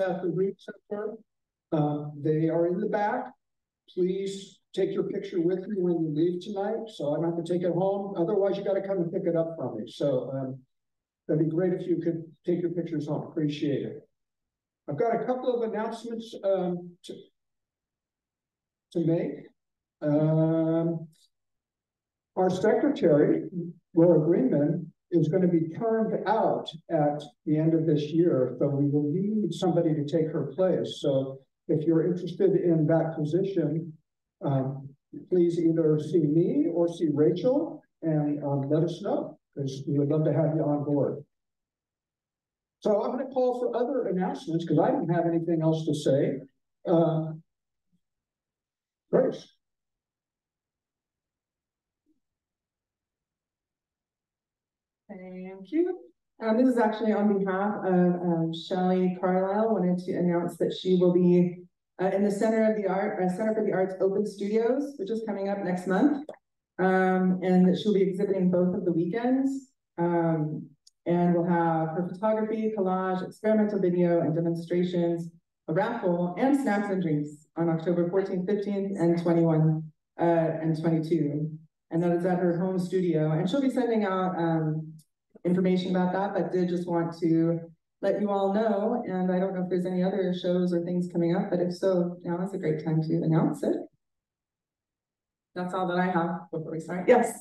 at the Reed Center. They are in the back. Please take your picture with you when you leave tonight, so I don't have to take it home. Otherwise, you got to come and pick it up from me. So that'd be great if you could take your pictures home. Appreciate it. I've got a couple of announcements to make. Our secretary, Laura Greenman, is going to be turned out at the end of this year, so we will need somebody to take her place. So if you're interested in that position, please either see me or see Rachel and let us know, because we would love to have you on board. So I'm going to call for other announcements because I don't have anything else to say. Grace. Thank you. This is actually on behalf of Shelley Carlisle. Wanted to announce that she will be in the Center for the Arts Open Studios, which is coming up next month, and that she'll be exhibiting both of the weekends. And we'll have her photography, collage, experimental video, and demonstrations, a raffle, and snacks and drinks on October 14th, 15th, and 21 and 22. And that is at her home studio. And she'll be sending out information about that, but did just want to let you all know. And I don't know if there's any other shows or things coming up, but if so, now is a great time to announce it. That's all that I have before we start. Yes.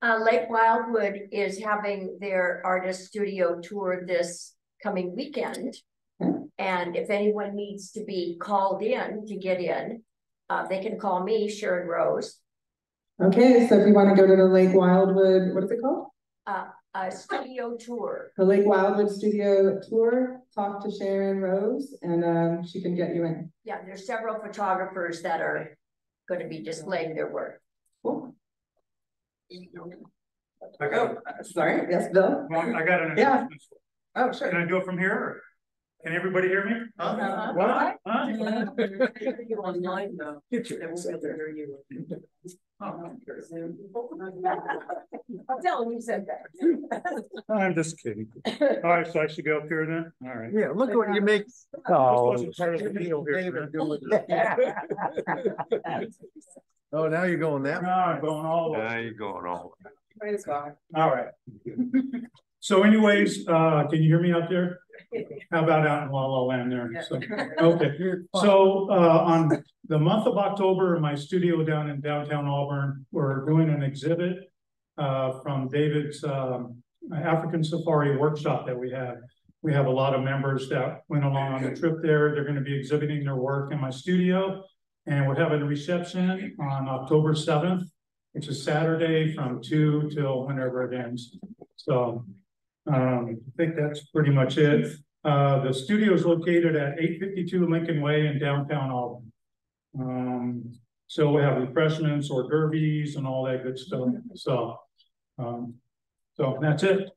Lake Wildwood is having their artist studio tour this coming weekend. Okay. And if anyone needs to be called in to get in, they can call me, Sharon Rose. Okay, so if you want to go to the Lake Wildwood, what is it called? A studio tour. The Lake Wildwood Studio Tour. Talk to Sharon Rose, and she can get you in. Yeah, there's several photographers that are going to be displaying their work. Cool. Sorry. Yes, Bill. Well, I got an announcement. Yeah. Oh, sure. Can I do it from here? Or can everybody hear me? What? Huh? I'm telling you said that. I'm just kidding. All right, so I should go up here then? All right. Yeah, look what you make. Oh, this wasn't part of the deal here. Oh, now you're going that No, way. I'm going all the way. Now you're going all Praise God. All right. So anyways, can you hear me out there? How about out in La La Land there? So, okay. So on the month of October, in my studio down in downtown Auburn, we're doing an exhibit from David's African Safari workshop that we have. We have a lot of members that went along on the trip there. They're going to be exhibiting their work in my studio. And we're having a reception on October 7th, which is Saturday from 2 till whenever it ends. So I think that's pretty much it. The studio is located at 852 Lincoln Way in downtown Auburn. So we have refreshments, hors d'oeuvres, and all that good stuff. So that's it.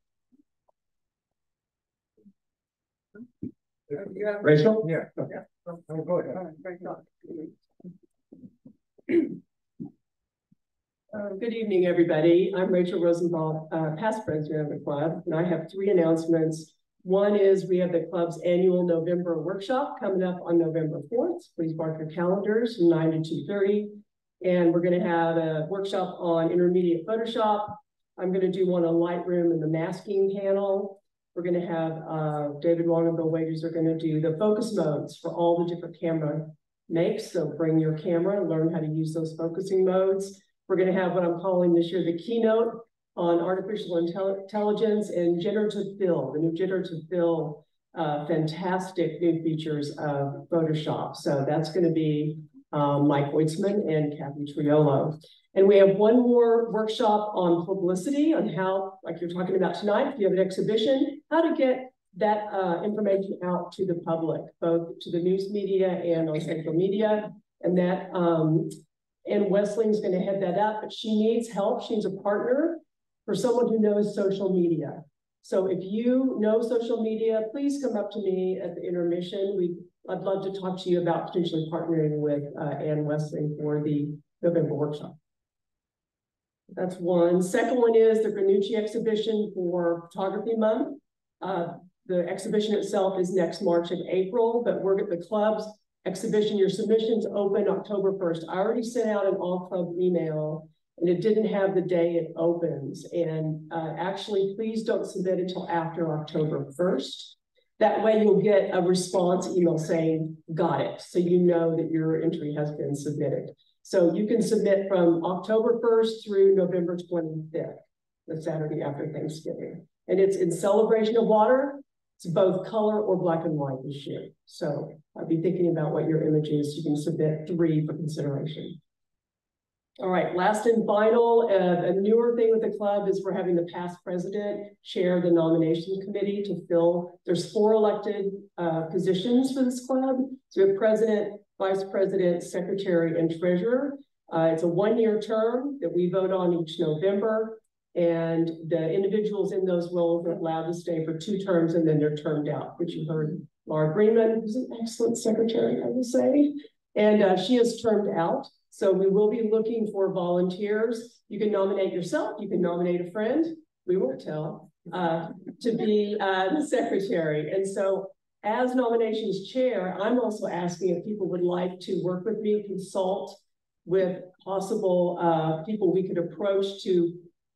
Rachel? Yeah. Okay. Go ahead. Good evening, everybody. I'm Rachel Rosenthal, past president of the club, and I have 3 announcements. One is we have the club's annual November workshop coming up on November 4th. Please mark your calendars from 9 to 2:30. And we're going to have a workshop on intermediate Photoshop. I'm going to do one on Lightroom and the masking panel. We're going to have David Wong and Bill Wagers are going to do the focus modes for all the different camera makes. So bring your camera, learn how to use those focusing modes. We're going to have what I'm calling this year the keynote on artificial intelligence and generative fill, the new generative fill, fantastic new features of Photoshop. So that's going to be Mike Weitzman and Kathy Triolo. And we have one more workshop on publicity, on how, like you're talking about tonight, if you have an exhibition, how to get that information out to the public, both to the news media and on social media. And that, and Wesley's going to head that up, but she needs help. She needs a partner for someone who knows social media. So if you know social media, please come up to me at the intermission. I'd love to talk to you about potentially partnering with Ann Wesley for the November workshop. That's one. Second one is the Granucci exhibition for Photography Month. The exhibition itself is next March and April, but we're at the club's exhibition. Your submissions open October 1st. I already sent out an all club email and it didn't have the day it opens. And actually, please don't submit until after October 1st. That way you'll get a response email saying, got it. So you know that your entry has been submitted. So you can submit from October 1st through November 25th, the Saturday after Thanksgiving. And it's in celebration of water. It's both color or black and white this year. So I'll be thinking about what your image is. You can submit 3 for consideration. All right, last and final, a newer thing with the club is we're having the past president chair the nomination committee to fill. There's 4 elected positions for this club. So we have president, vice president, secretary, and treasurer. It's a 1-year term that we vote on each November. And the individuals in those roles are allowed to stay for 2 terms and then they're termed out, which you heard Laura Greenman, who's an excellent secretary, I will say. And she is termed out. So we will be looking for volunteers. You can nominate yourself, you can nominate a friend, we won't tell, to be the secretary. And so as nominations chair, I'm also asking if people would like to work with me, consult with possible people we could approach to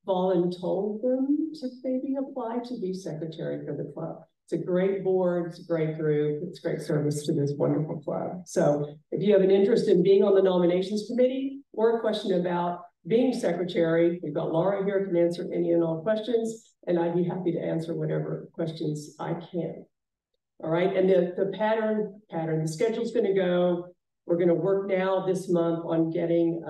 voluntold them to maybe apply to be secretary for the club. It's a great board, it's a great group, it's great service to this wonderful club. So if you have an interest in being on the nominations committee or a question about being secretary, we've got Laura here who can answer any and all questions, and I'd be happy to answer whatever questions I can. All right, and the pattern, the schedule's gonna go, we're gonna work now this month on getting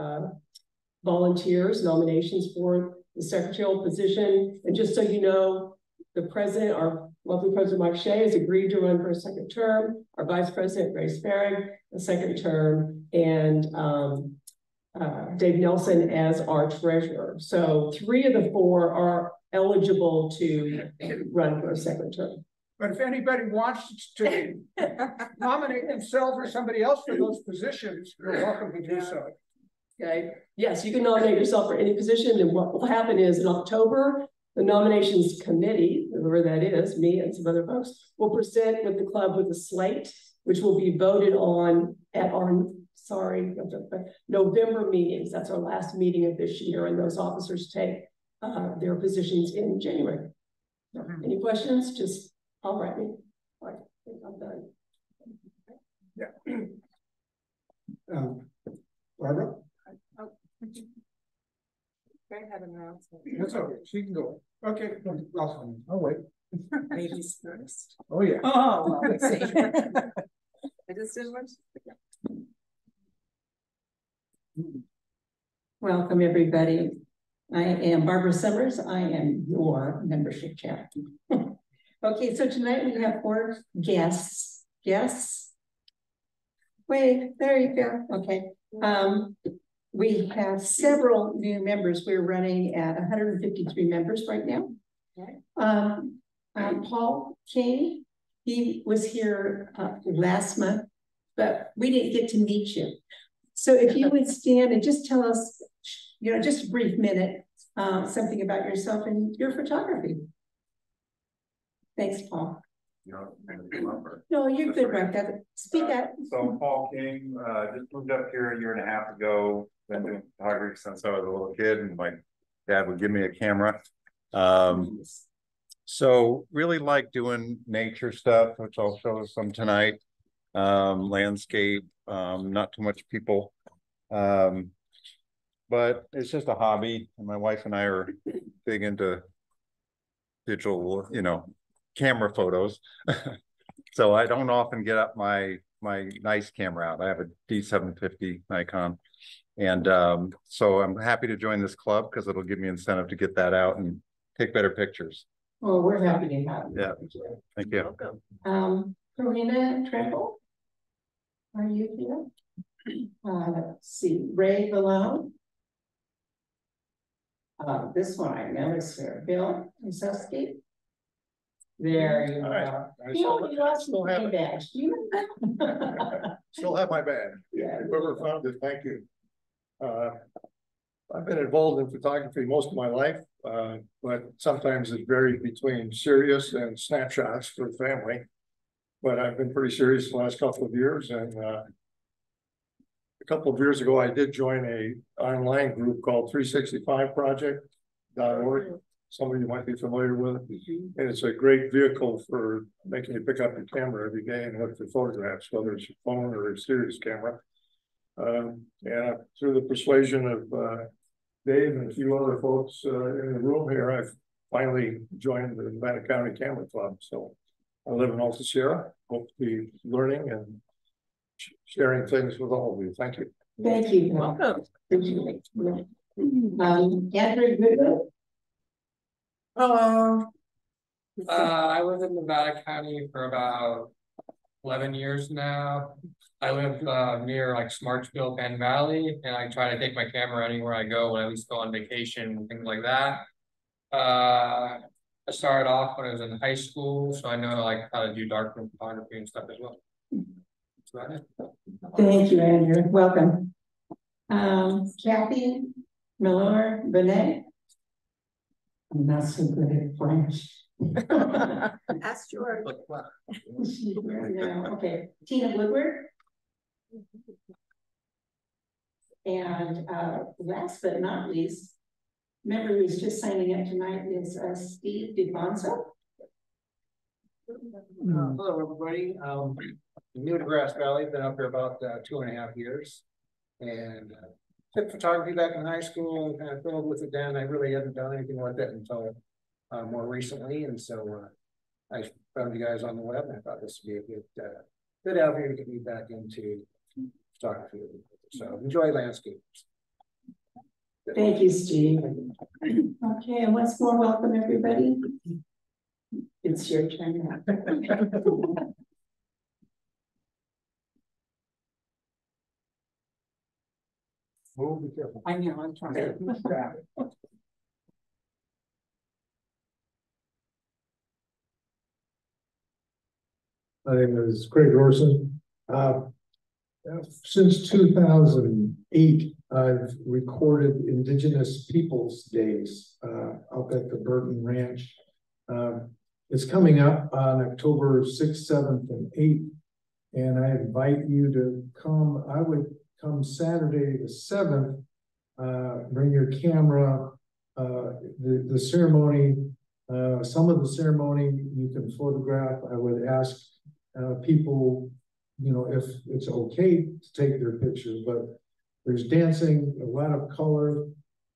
volunteers, nominations for the secretarial position. And just so you know, the president, our lovely President Mike Shea, has agreed to run for a 2nd term. Our Vice President, Grace Farrig, a 2nd term, and Dave Nelson as our treasurer. So 3 of the 4 are eligible to run for a 2nd term. But if anybody wants to nominate themselves or somebody else for those positions, you're welcome to do so. Okay. Yes, you can nominate yourself for any position. And what will happen is in October, the nominations committee, whoever that is, me and some other folks, will present with the club with a slate, which will be voted on at our, November meetings. That's our last meeting of this year. And those officers take their positions in January. Any questions? Just holler at me. All right, I think I'm done. Yeah. Barbara? Greg had an announcement. That's okay, she can go. Okay, awesome. Oh, wait. Ladies first. Oh, yeah. Oh, well, let's see. I just didn't want to. Welcome, everybody. I am Barbara Summers. I am your membership chair. Okay, so tonight we have 4 guests. Yes. Wait, there you go. Okay. We have several new members. We're running at 153 members right now. Paul King, he was here last month, but we didn't get to meet you. So if you would stand and just tell us, you know, just a brief minute, something about yourself and your photography. Thanks, Paul. No, you're good, right? Speak up. So Paul King, just moved up here 1.5 years ago. Been doing photography since I was a little kid, and my dad would give me a camera. So really like doing nature stuff, which I'll show some tonight. Landscape, not too much people. But it's just a hobby. And my wife and I are big into digital, you know, camera photos. So I don't often get up my nice camera out. I have a D750 Nikon. And so I'm happy to join this club because it'll give me incentive to get that out and take better pictures. Well, we're happy to have you. Yeah, thank you. Karina Trample, are you here? Let's see, Ray Malone. This one I know is here. Bill Museski. There you are. Bill, you lost my badge. Do you know? Still have my badge. Yeah. Whoever found it, thank you. I've been involved in photography most of my life, but sometimes it's varied between serious and snapshots for the family. But I've been pretty serious the last couple of years, and a couple of years ago, I did join a online group called 365project.org. Some of you might be familiar with it. And it's a great vehicle for making you pick up your camera every day and look for photographs, whether it's your phone or a serious camera. And through the persuasion of Dave and a few other folks in the room here, I've finally joined the Nevada County Camera Club. So I live in Alta Sierra. Hope to be learning and sharing things with all of you. Thank you. Thank you. Welcome. Andrew Goodman. Hello. I live in Nevada County for about 11 years now. I live near like Smartsville, Penn Valley, and I try to take my camera anywhere I go when I at least go on vacation and things like that. I started off when I was in high school, so I know like how to do darkroom photography and stuff as well. That's about it. Thank you, Andrew. Welcome. Kathy Miller Benet. I'm not so good at French. Ask George. No, okay. Tina Woodward. And last but not least, member who's just signing up tonight is Steve DeFonso. Hello, everybody. New to Grass Valley, been up here about 2.5 years, and took photography back in high school and kind of filled with it then. I really haven't done anything like that until more recently, and so I found you guys on the web, and I thought this would be a good avenue to get me back into photography. So enjoy landscapes. Thank you, Steve. Okay, and once more, welcome everybody. It's your turn now. Oh, be careful. I know, I'm trying. My name is Craig Orson. Since 2008, I've recorded Indigenous Peoples Days up at the Burton Ranch. It's coming up on October 6th, 7th, and 8th, and I invite you to come. I would come Saturday the 7th, bring your camera. The ceremony, some of the ceremony you can photograph. I would ask people, you know, if it's okay to take their pictures, but there's dancing, a lot of color,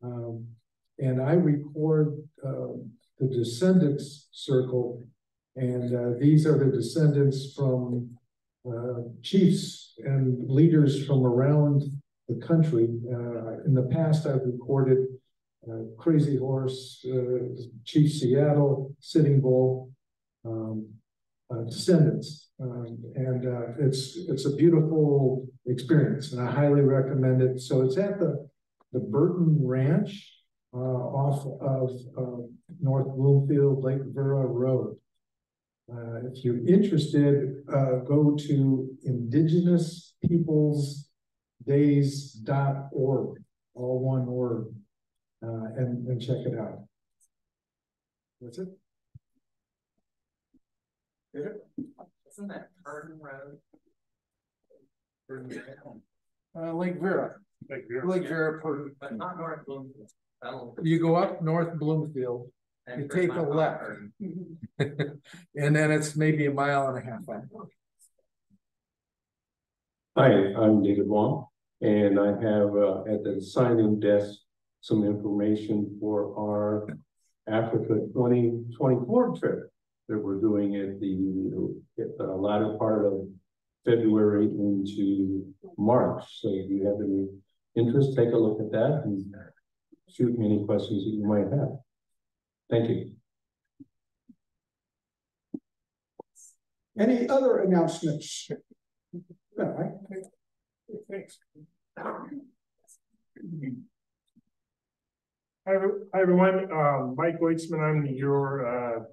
and I record the Descendants Circle, and these are the descendants from chiefs and leaders from around the country. In the past, I've recorded Crazy Horse, Chief Seattle, Sitting Bull, Descendants, and it's a beautiful experience, and I highly recommend it. So it's at the Burton Ranch off of North Bloomfield, Lake Vera Road. If you're interested, go to indigenouspeoplesdays.org, all one word, and check it out. That's it. Isn't that Burton Road? Lake Vera. Lake Vera. But not North Bloomfield. You go up North Bloomfield, you take a left, and then it's maybe 1.5 miles out. Hi, I'm David Wong, and I have at the sign-in desk some information for our Africa 2024 trip that we're doing at the latter part of February into March. So if you have any interest, take a look at that and shoot me any questions that you might have. Thank you. Any other announcements? No, right? Thanks. Hi everyone, Mike Weitzman. I'm your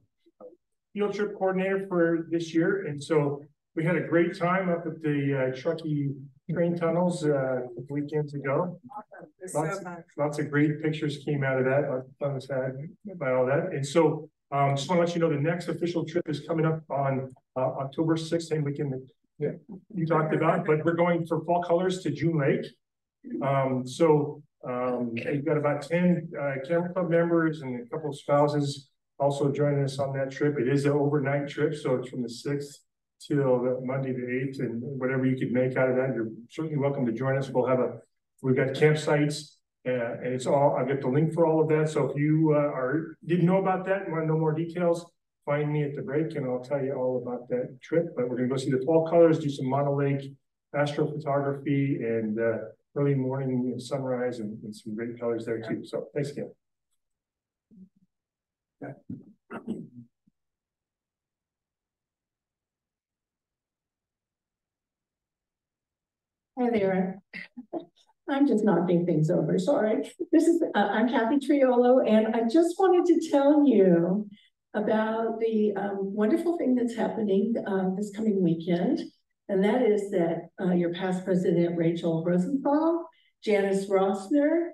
field trip coordinator for this year, and so we had a great time up at the Truckee train tunnels a weekend ago. It's so lots, fun. lots of great pictures came out of that, lots of fun was had by all that, and so, just wanna let you know, the next official trip is coming up on, October 6th, same weekend that you talked about, but we're going for Fall Colors to June Lake. We've got about 10, Camera Club members and a couple of spouses also joining us on that trip. It is an overnight trip, so it's from the 6th till the Monday the 8th, and whatever you could make out of that, you're certainly welcome to join us. We've got campsites, and it's all, I'll get the link for all of that. So if you didn't know about that and want to know more details, find me at the break and I'll tell you all about that trip. But we're gonna go see the Fall Colors, do some Mono Lake astrophotography, and early morning sunrise and some great colors there too. So thanks again. Hi there. I'm just knocking things over, sorry. I'm Kathy Triolo, and I just wanted to tell you about the wonderful thing that's happening this coming weekend. And that is that your past president, Rachel Rosenthal, Janice Rossner,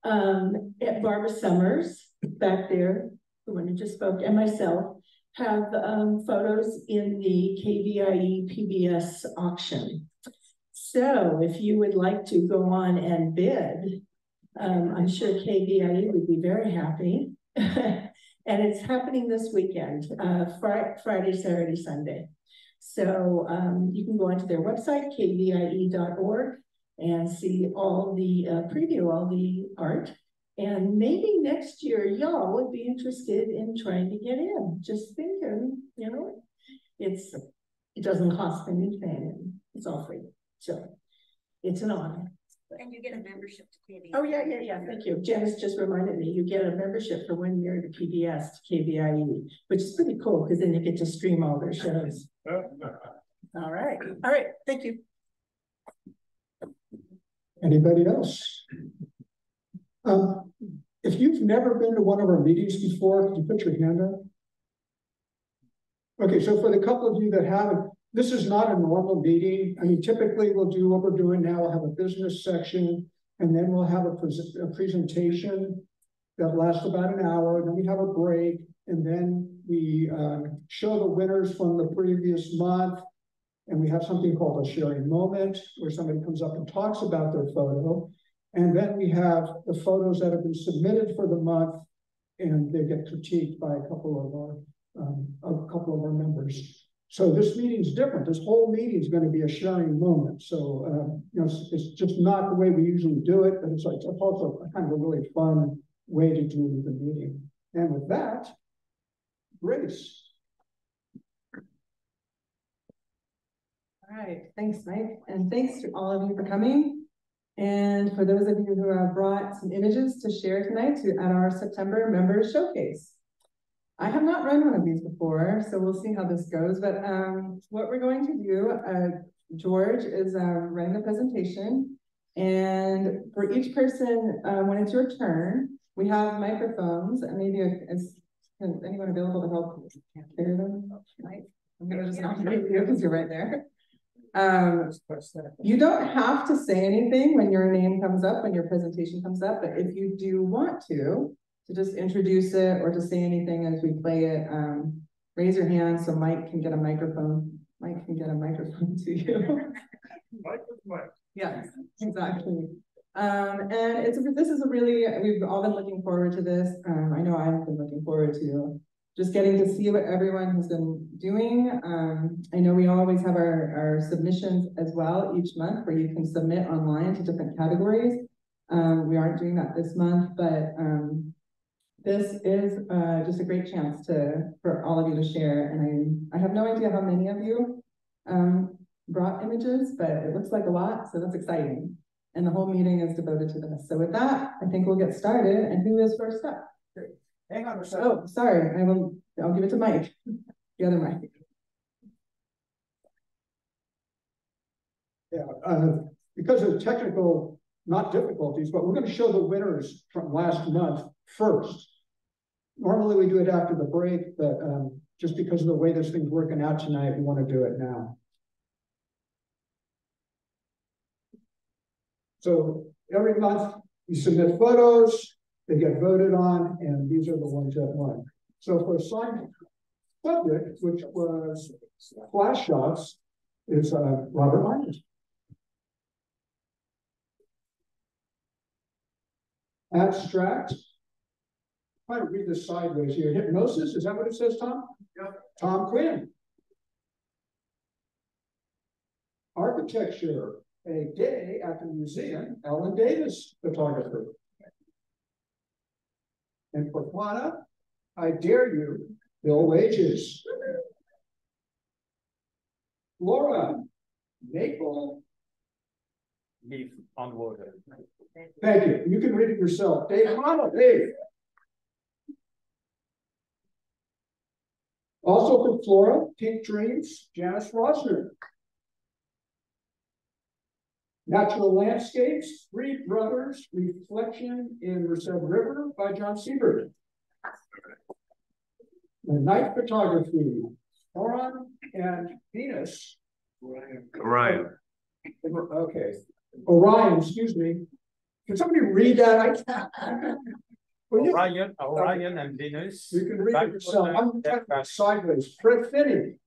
Barbara Summers back there, the one who just spoke, and myself have photos in the KVIE PBS auction. So if you would like to go on and bid, I'm sure KVIE would be very happy. And it's happening this weekend, Friday, Saturday, Sunday. So you can go onto their website, kvie.org, and see all the preview, all the art. And maybe next year, y'all would be interested in trying to get in. Just thinking, you know, it doesn't cost anything. It's all free. So it's an honor. And you get a membership to KVIE. Oh, yeah. Thank you. Janice just reminded me, you get a membership for 1 year to PBS, to KVIE, which is pretty cool because then you get to stream all their shows. All right. Thank you. Anybody else? If you've never been to one of our meetings before, could you put your hand up? Okay, so for the couple of you that haven't, this is not a normal meeting. I mean, typically we'll do what we're doing now. We'll have a business section, and then we'll have a presentation that lasts about an hour. Then we have a break, and then we show the winners from the previous month. And we have something called a sharing moment, where somebody comes up and talks about their photo. And then we have the photos that have been submitted for the month, and they get critiqued by a couple of our members. So this meeting's different. This whole meeting is going to be a sharing moment. So you know, it's just not the way we usually do it, but it's also kind of a really fun way to do the meeting. And with that, Grace. All right, thanks, Mike, and thanks to all of you for coming. And for those of you who have brought some images to share tonight at our September members showcase. I have not run one of these before, so we'll see how this goes. But what we're going to do, George is running the presentation. And for each person, when it's your turn, we have microphones. And maybe is anyone available to help carry them? Right. I'm going to just nominate you because you're right there. You don't have to say anything when your name comes up, when your presentation comes up, but if you do want to just introduce it or to say anything as we play it, raise your hand so Mike can get a microphone. Mike can get a microphone to you. Yes, exactly. And this is a really, we've all been looking forward to this. I know I've been looking forward to just getting to see what everyone has been doing. I know we always have our submissions as well each month where you can submit online to different categories. We aren't doing that this month, but this is just a great chance for all of you to share. And I have no idea how many of you brought images, but it looks like a lot, so that's exciting. And the whole meeting is devoted to this. So with that, I think we'll get started. And who is first up? Hang on a second. Oh, sorry. I'll give it to Mike. The other Mike. Yeah, because of technical, not difficulties, but we're going to show the winners from last month first. Normally we do it after the break, but just because of the way this thing's working out tonight, we want to do it now. So every month You submit photos, they get voted on, and these are the ones that won. So for assigned subject, which was flash shots, is Robert Myers. Abstract. I'm trying to read this sideways here. Hypnosis, is that what it says, Tom? Yep. Tom Quinn. Architecture, a day at the museum, Ellen Davis, photographer. And for fauna, I dare you, Bill Wages. Flora, Maple. Leaf on water. Thank you. You can read it yourself. Dave, come on up, Dave. Also for Flora, Pink Dreams, Janice Rosner. Natural Landscapes, Three Brothers, Reflection in Merced River by John Siebert. The Night Photography, Oran and Venus. Orion. Okay. Orion, excuse me. Can somebody read that? I can't. Orion and Venus. You can read it yourself. I'm talking sideways. Fred Finney.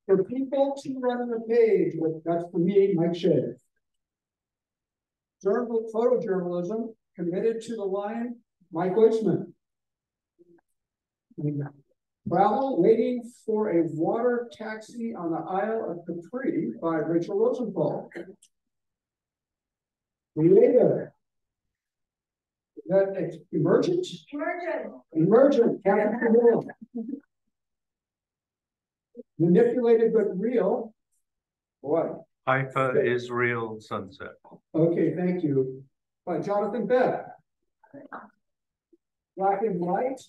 For people to run on the page, that's for me, Mike Shea. Photojournalism, committed to the line, Mike Weitzman. Travel, waiting for a water taxi on the Isle of Capri by Rachel Rosenthal. Creator. Is that emergent? Emergent. Emergent. Manipulated but real. What? Haifa Israel Sunset. Okay, thank you. By Jonathan Beth. Black and White.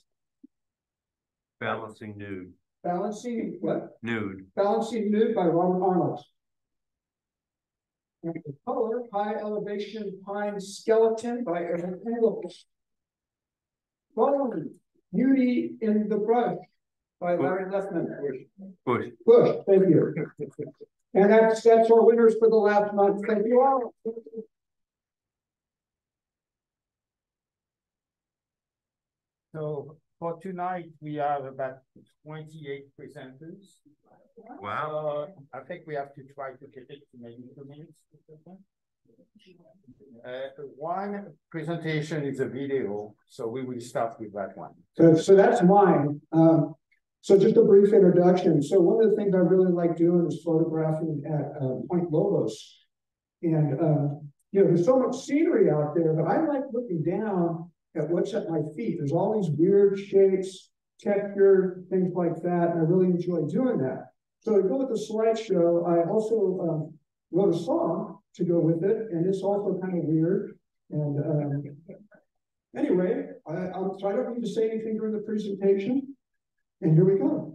Balancing Nude. Balancing what? Nude. Balancing Nude by Robert Arnold. And the color, High Elevation Pine Skeleton by Eric Engels. Bone, Beauty in the Brush by Larry Lefman. Bush. Bush, thank you. And that's our winners for the last month. Thank you all. So for tonight, we have about 28 presenters. Wow. I think we have to try to get it to maybe 2 minutes. One presentation is a video, so we will start with that one. So that's mine. So just a brief introduction. So one of the things I really like doing is photographing at Point Lobos. And, you know, there's so much scenery out there, but I like looking down at what's at my feet. There's all these weird shapes, texture, things like that. And I really enjoy doing that. So to go with the slideshow, I also wrote a song to go with it. And it's also kind of weird. And anyway, I'll try not to say anything during the presentation. And here we go.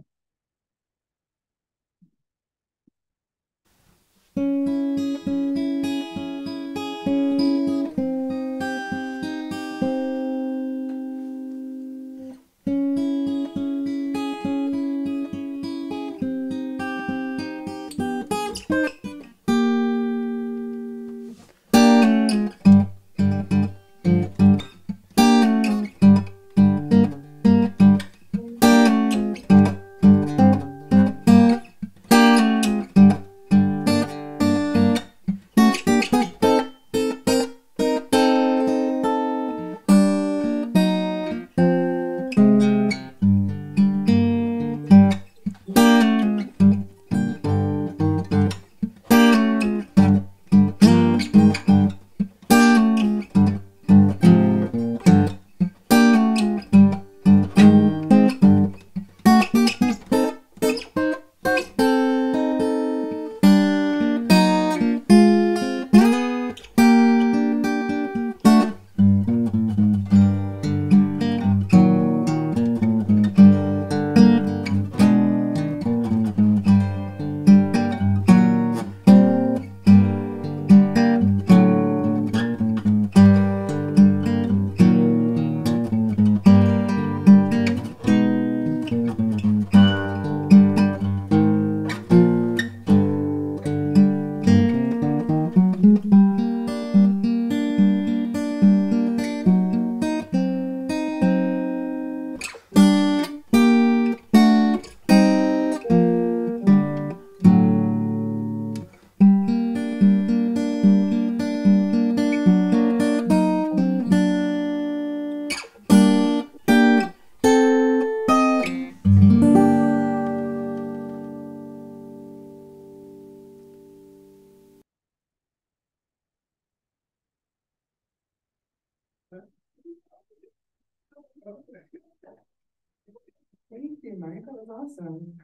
Thank you, Mike, that was awesome.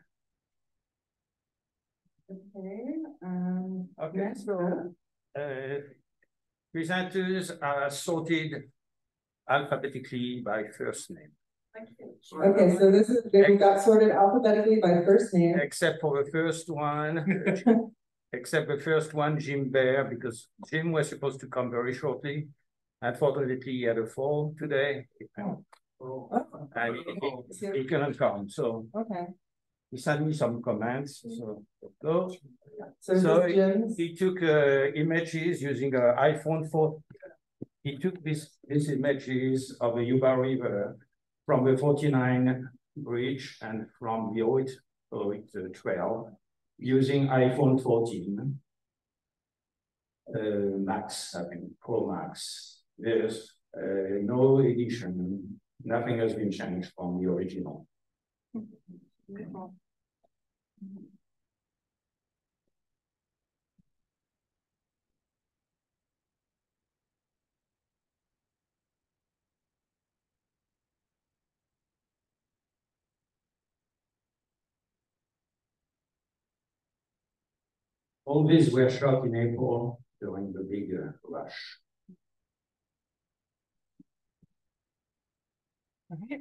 Okay, Okay, next so, presenters are sorted alphabetically by first name. Okay, so this is, we got sorted alphabetically by first name. Except for the first one, Jim Bear, because Jim was supposed to come very shortly. Unfortunately, he had a fall today. And he couldn't come, so. Okay. He sent me some comments, so. So he took images using an iPhone 4. He took these images of the Yuba River from the 49 bridge and from the Oit trail using iPhone 14 Max, I think, Pro Max. There's no edition, nothing has been changed from the original. All these were shot in April during the big rush. Okay.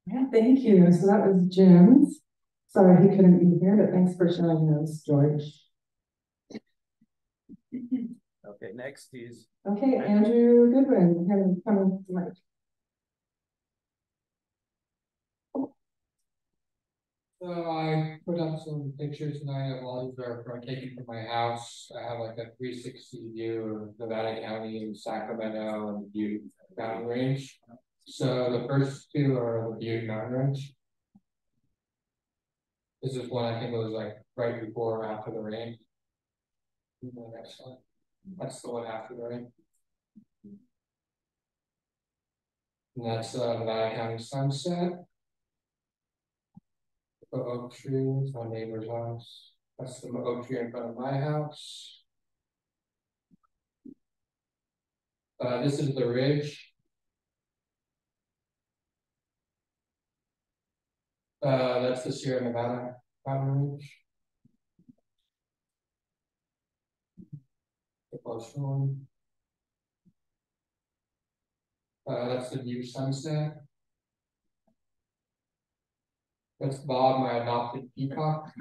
Yeah, thank you. So that was Jim's. Sorry he couldn't be here, but thanks for showing those, George. Okay, next is. Okay, Andrew Goodwin, coming to Mike. So I put up some pictures tonight of all these are taken from my house. I have like a 360 view of Nevada County and Sacramento and the Butte Mountain Range. So the first two are the Butte Mountain Range. This is one I think it was like right before or after the rain. The next one. That's the one after the rain. And that's Nevada County sunset. The oak tree, it's my neighbor's house. That's the oak tree in front of my house. This is the ridge. That's the Sierra Nevada Mountain Ridge. The close one. That's the Butte sunset. That's Bob, my adopted peacock.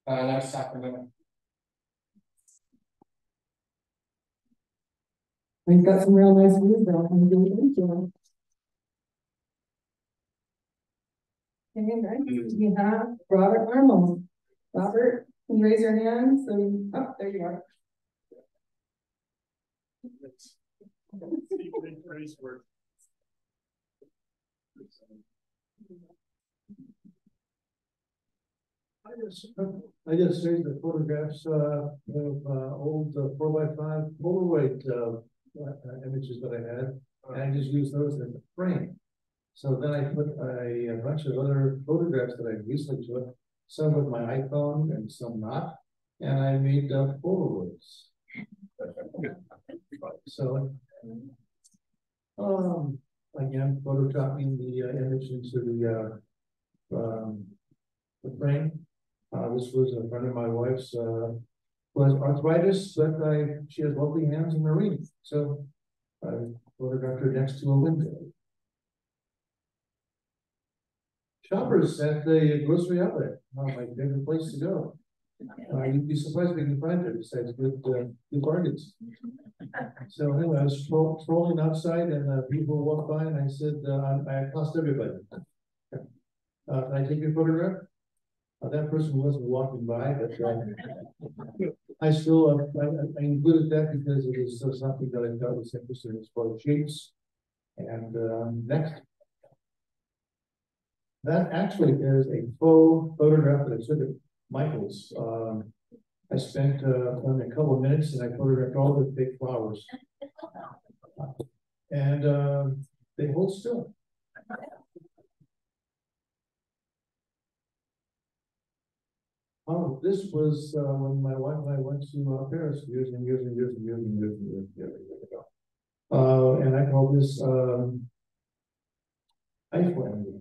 That's Sacramento. We've got some real nice views there. I'm going to enjoy. Okay, next we have Robert Arnold. Robert, can you raise your hand? So, oh, there you are. I just saved the photographs of old 4x5 Polaroid images that I had, and I just used those as a frame. So then I put a bunch of other photographs that I recently took, some with my iPhone and some not, and I made Polaroids. So, again, photocopying the image into the frame. This was a friend of my wife's who has arthritis, but she has lovely hands and marine. So I photographed her next to a window. Shoppers at the grocery outlet, my favorite place to go. You'd be surprised if you can find it besides good bargains. So anyway, I was strolling outside and people walked by and I said, I accosted everybody. Can I take your photograph? That person wasn't walking by, but I still I included that because it was something that I thought was interesting as far as shapes. And next. That actually is a faux photograph that I took at Michael's. I spent only a couple of minutes and I photographed all the big flowers. And they hold still. All So this was, when my wife and I went to Paris years and years and years and years and years and years ago. And I call this, Iceland.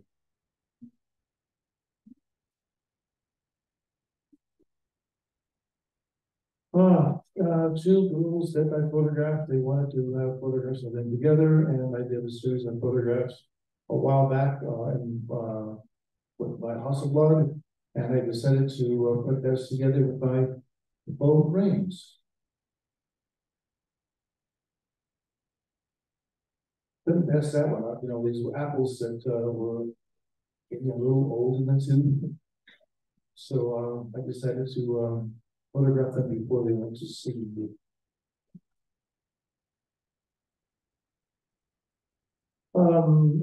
Two girls that I photographed, they wanted to have photographs of them together, and I did a series of photographs a while back, with my Hasselblad, and I decided to put this together with my bow frames. Couldn't pass that one up, you know, these were apples that were getting a little old in the tube. So I decided to photograph them before they went to seed.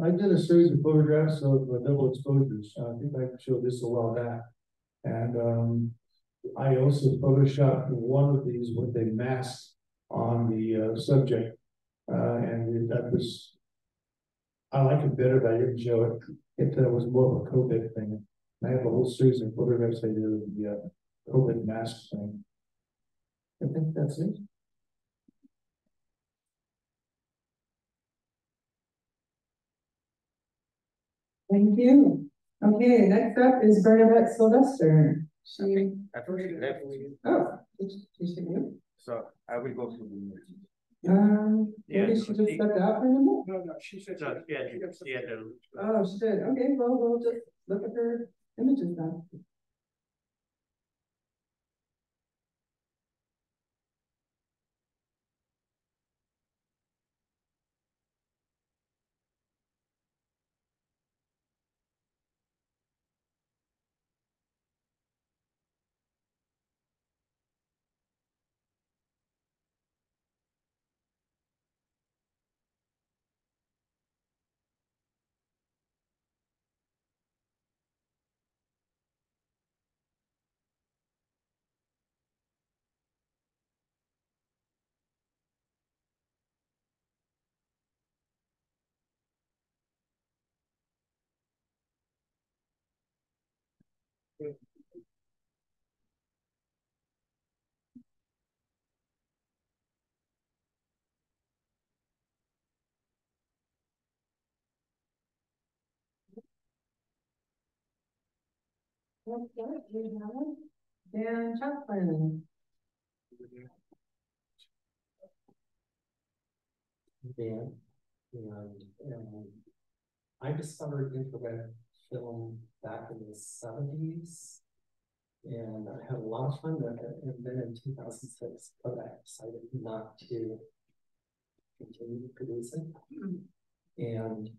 I did a series of photographs of double exposures. I think I showed this a while back. And I also photoshopped one of these with a mask on the subject. And that was, I like it better, but I didn't show it. It was more of a COVID thing. I have a whole series of photographs I did of the COVID mask thing. I think that's it. Thank you. Okay, next up is Bernadette Sylvester. She. I thought she left. Oh, did she leave? So I will go through the images. Maybe she just stepped out for a minute? No, she said. So, she had a. Oh, she did. Okay, well, we'll just look at her images then. Okay, we have Dan Chaplin. Dan, and I discovered infrared film back in the 70s, and I had a lot of fun with it. And then in 2006, Kodak decided not to continue to produce it. And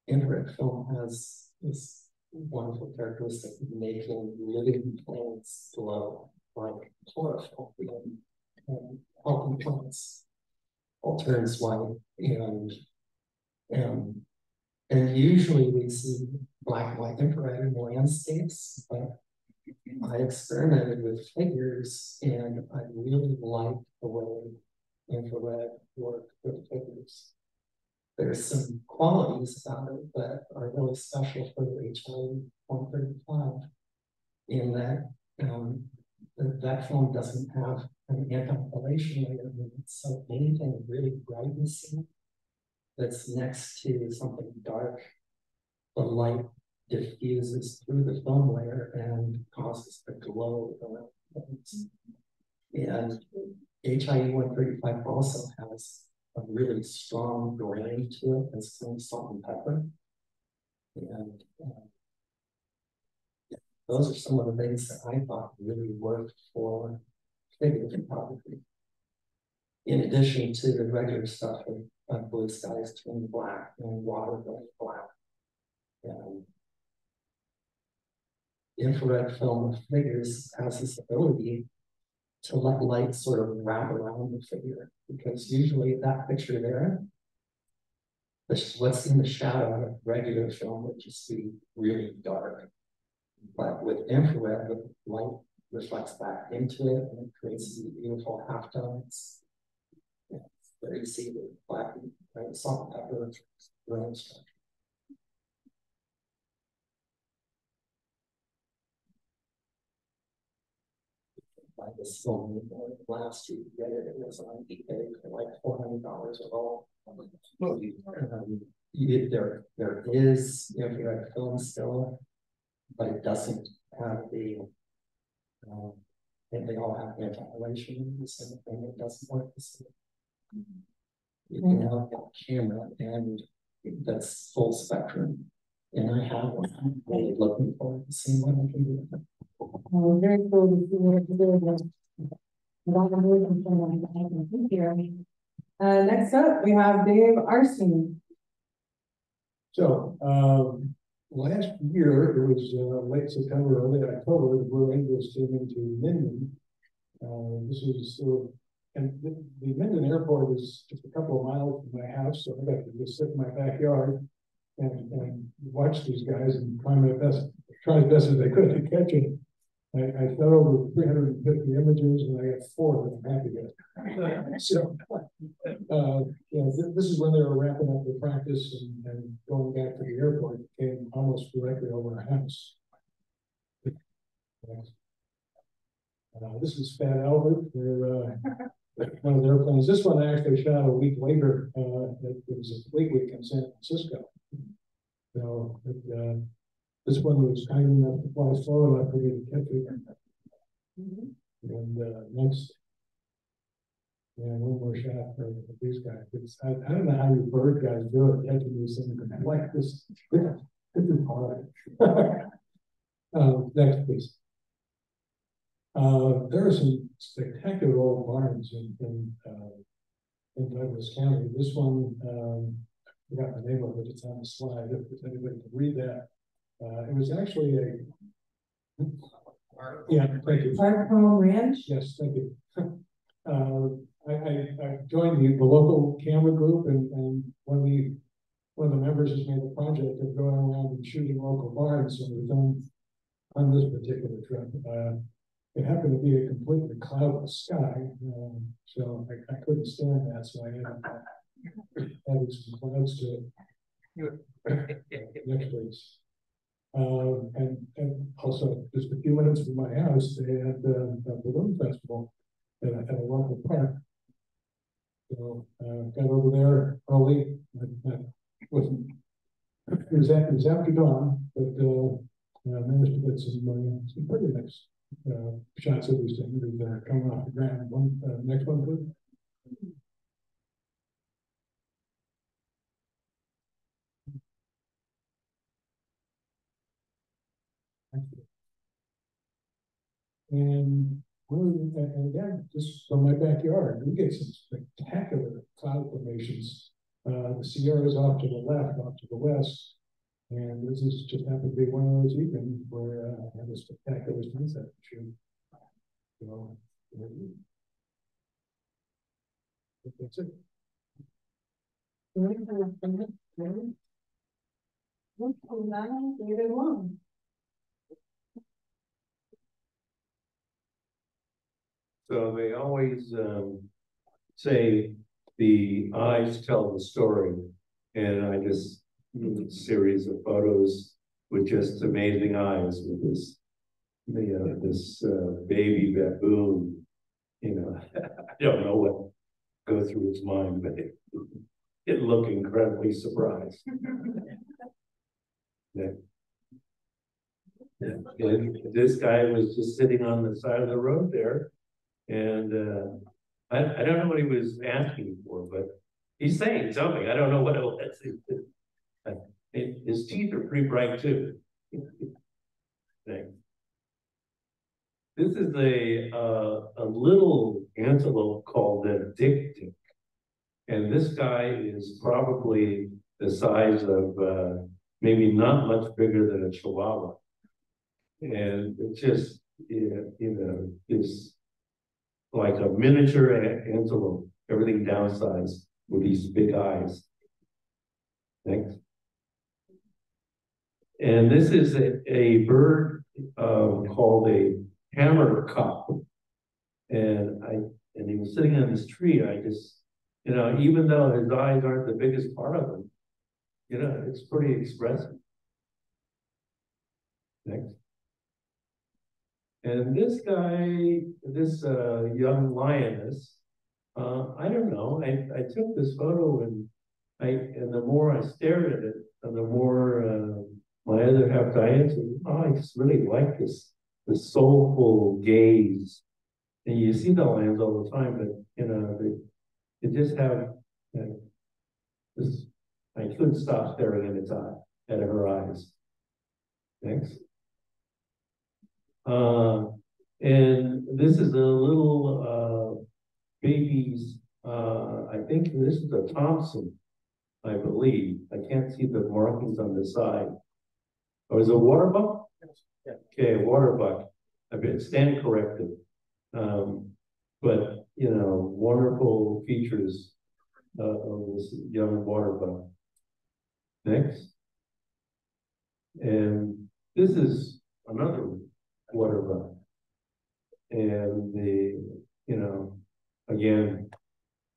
infrared film has this wonderful characteristic of making living plants glow like chlorophyll and helping plants all turns white. And usually we see black and white infrared in landscapes, but I experimented with figures and I really liked the way infrared worked with figures. There's some qualities about it that are really special for the HI-135 in that that film doesn't have an anti-polation layer. So anything really bright and see that's next to something dark, the light diffuses through the film layer and causes a glow around things. And HI-135 also has a really strong grain to it, that's kind of salt and pepper. And those are some of the things that I thought really worked for figure photography. In addition to the regular stuff of blue skies turning black and water going black. And infrared film of figures has this ability to let light sort of wrap around the figure, because usually that picture there, what's in the shadow of regular film would just be really dark. But with infrared, the light reflects back into it and it creates these beautiful halftones. Yeah, it's very easy with black and right, salt and pepper, brown structure. buy this phone last year, get it, it was on eBay for like $400 a roll. There is, you know, if you have film still, but it doesn't have the, and they all have their calculation, the same thing, it doesn't work the same. You can have a camera and that's full spectrum. And I have one, I'm really looking for the same one I can do. Very cool to see what you're doing. Next up, we have Dave Arson. So, last year, it was late September, early October, the Blue Angels came into Minden. This was and the Minden Airport is just a couple of miles from my house, so I got to just sit in my backyard and watch these guys and try as best as I could to catch it. I shot over 350 images and I got 4 that I'm happy with. So, yeah, this is when they were wrapping up the practice and going back to the airport. It came almost directly over our house. This is Fat Albert. They're one of the airplanes. This one I actually shot a week later. It was a fleet week in San Francisco. So this one was kind enough to fly slow enough for me to catch it. And next, yeah, one more shot for these guys. I don't know how you bird guys do it, catching these things like this. This is hard. Next, please. There are some spectacular old barns in Douglas County. This one, I forgot the name of it. It's on the slide. If anybody can read that. It was actually a, yeah, thank you. Park Home Ranch? Yes, thank you. I joined the local camera group, and one of the members has made the project of going around and shooting local barns. So we've done on this particular trip. It happened to be a completely cloudless sky, so I couldn't stand that. So I added some clouds to it. Next, please. And also just a few minutes from my house, they had a balloon festival at a local park. So got over there early. It was after dawn, but managed to get some pretty nice shots of these things that are coming off the ground. Next one, please. And again, just from my backyard, we get some spectacular cloud formations. The Sierra's off to the left, off to the west. And this is just happened to be one of those evenings where I had a spectacular sunset shoot. So, that's it. David Long. So they always say the eyes tell the story, and I just a series of photos with just amazing eyes with this, this baby baboon. You know, I don't know what goes through its mind, but it looked incredibly surprised. Yeah. And this guy was just sitting on the side of the road there. And I don't know what he was asking for, but he's saying something. I don't know what it was. His teeth are pretty bright too. Thanks. This is a little antelope called a dik-dik. And this guy is probably the size of maybe not much bigger than a chihuahua. And it's just, you know, it's like a miniature antelope, everything downsized with these big eyes. Thanks. And this is a bird called a hammerkop. And he was sitting on this tree. I just, you know, even though his eyes aren't the biggest part of him, you know, it's pretty expressive. Next. And this guy, this young lioness, I don't know, I took this photo and the more I stared at it, and the more my other half Diane said, oh, I just really like this soulful gaze. And you see the lions all the time, but you know, they just have this. I couldn't stop staring at its eye, at her eyes. Next. And this is a little baby's. I think this is a Thompson, I believe. I can't see the markings on the side. Oh, is it a water buck? Okay, water buck. I've been stand corrected. But you know, wonderful features of this young water buck. Next. And this is another water buck. And you know, again,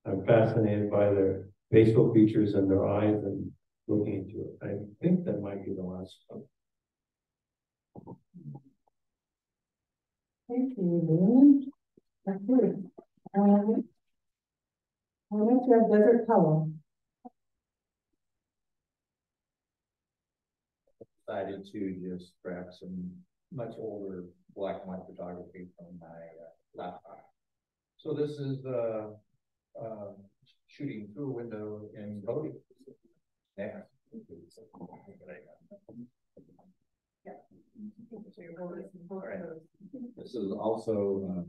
I'm fascinated by their facial features and their eyes and looking into it. I think that might be the last one. Thank you, Lynn. That's good. Next we have Desert Color. Decided to just grab some much older black and white photography from my laptop. So this is shooting through a window in Bodie. Yeah. This is also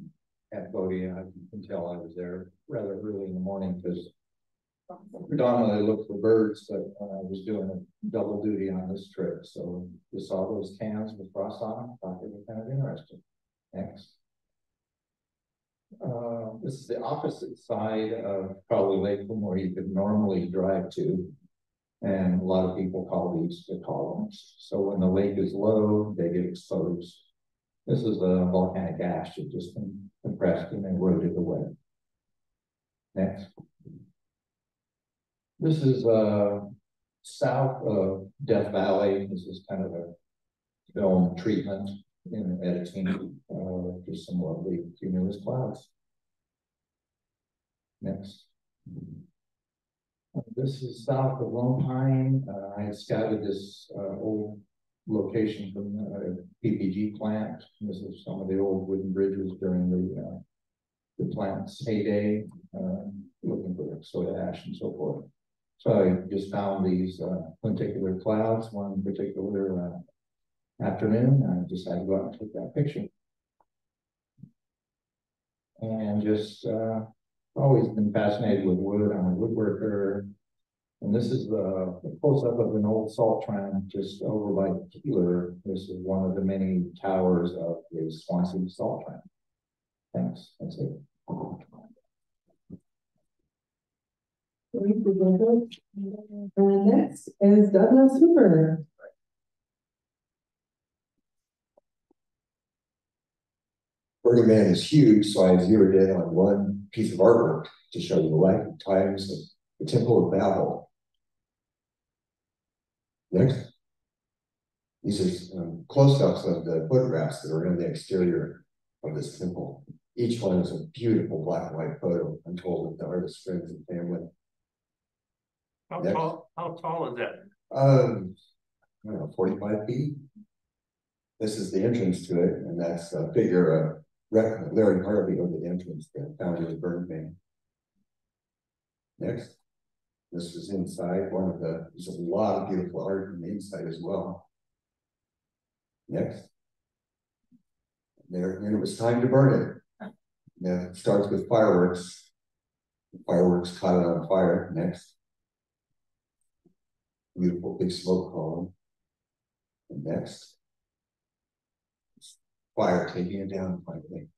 at Bodie. I can tell I was there rather early in the morning because predominantly I looked for birds, but I was doing a double duty on this trip. So you saw those cans with frost on them, thought they were kind of interesting. Next. This is the opposite side of probably Lake where you could normally drive to. And a lot of people call these the columns. So when the lake is low, they get exposed. This is a volcanic ash that just been compressed and eroded away. Next. This is south of Death Valley. This is kind of a film treatment in editing, just some lovely cumulus clouds. Next. This is south of Lone Pine. I had scouted this old location from the PPG plant. This is some of the old wooden bridges during the plant's heyday, looking for soda ash and so forth. So I just found these lenticular clouds one particular afternoon. I decided to go out and take that picture. And just always been fascinated with wood. I'm a woodworker. And this is the close-up of an old salt trend just over by Keeler. This is one of the many towers of the Swansea salt trend. Thanks. That's it. Thank you, Douglas. And next is Douglas Hooper. Burning Man is huge, so I zeroed in on one piece of artwork to show you the life and times of the Temple of Babel. Next. These are close-ups of the photographs that are in the exterior of this temple. Each one is a beautiful black and white photo. I'm told of the artist's friends and family. How tall is that? I don't know, 45 feet. This is the entrance to it, and that's a figure of Larry Harvey on the entrance, the founder of Burning Man. Next. This is inside one of there's a lot of beautiful art on the inside as well. Next. There, and it was time to burn it. Yeah, it starts with fireworks. The fireworks caught it on fire. Next. Beautiful big smoke column. And next. Fire taking it down finally.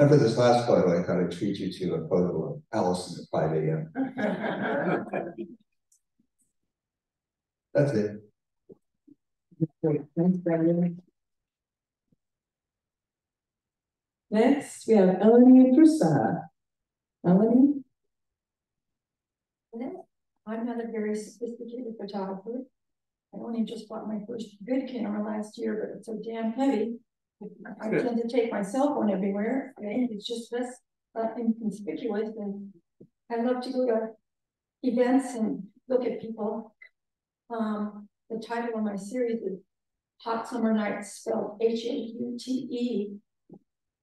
And for this last photo, I thought I'd treat you to a photo of Allison at 5 a.m. That's it. Thanks, Brandon. Next, we have Eleni Drusa. Eleni? I'm not a very sophisticated photographer. I only just bought my first good camera last year, but it's so damn heavy. I tend to take my cell phone everywhere, and it's just less inconspicuous, and I love to go to events and look at people. The title of my series is Hot Summer Nights, spelled Haute.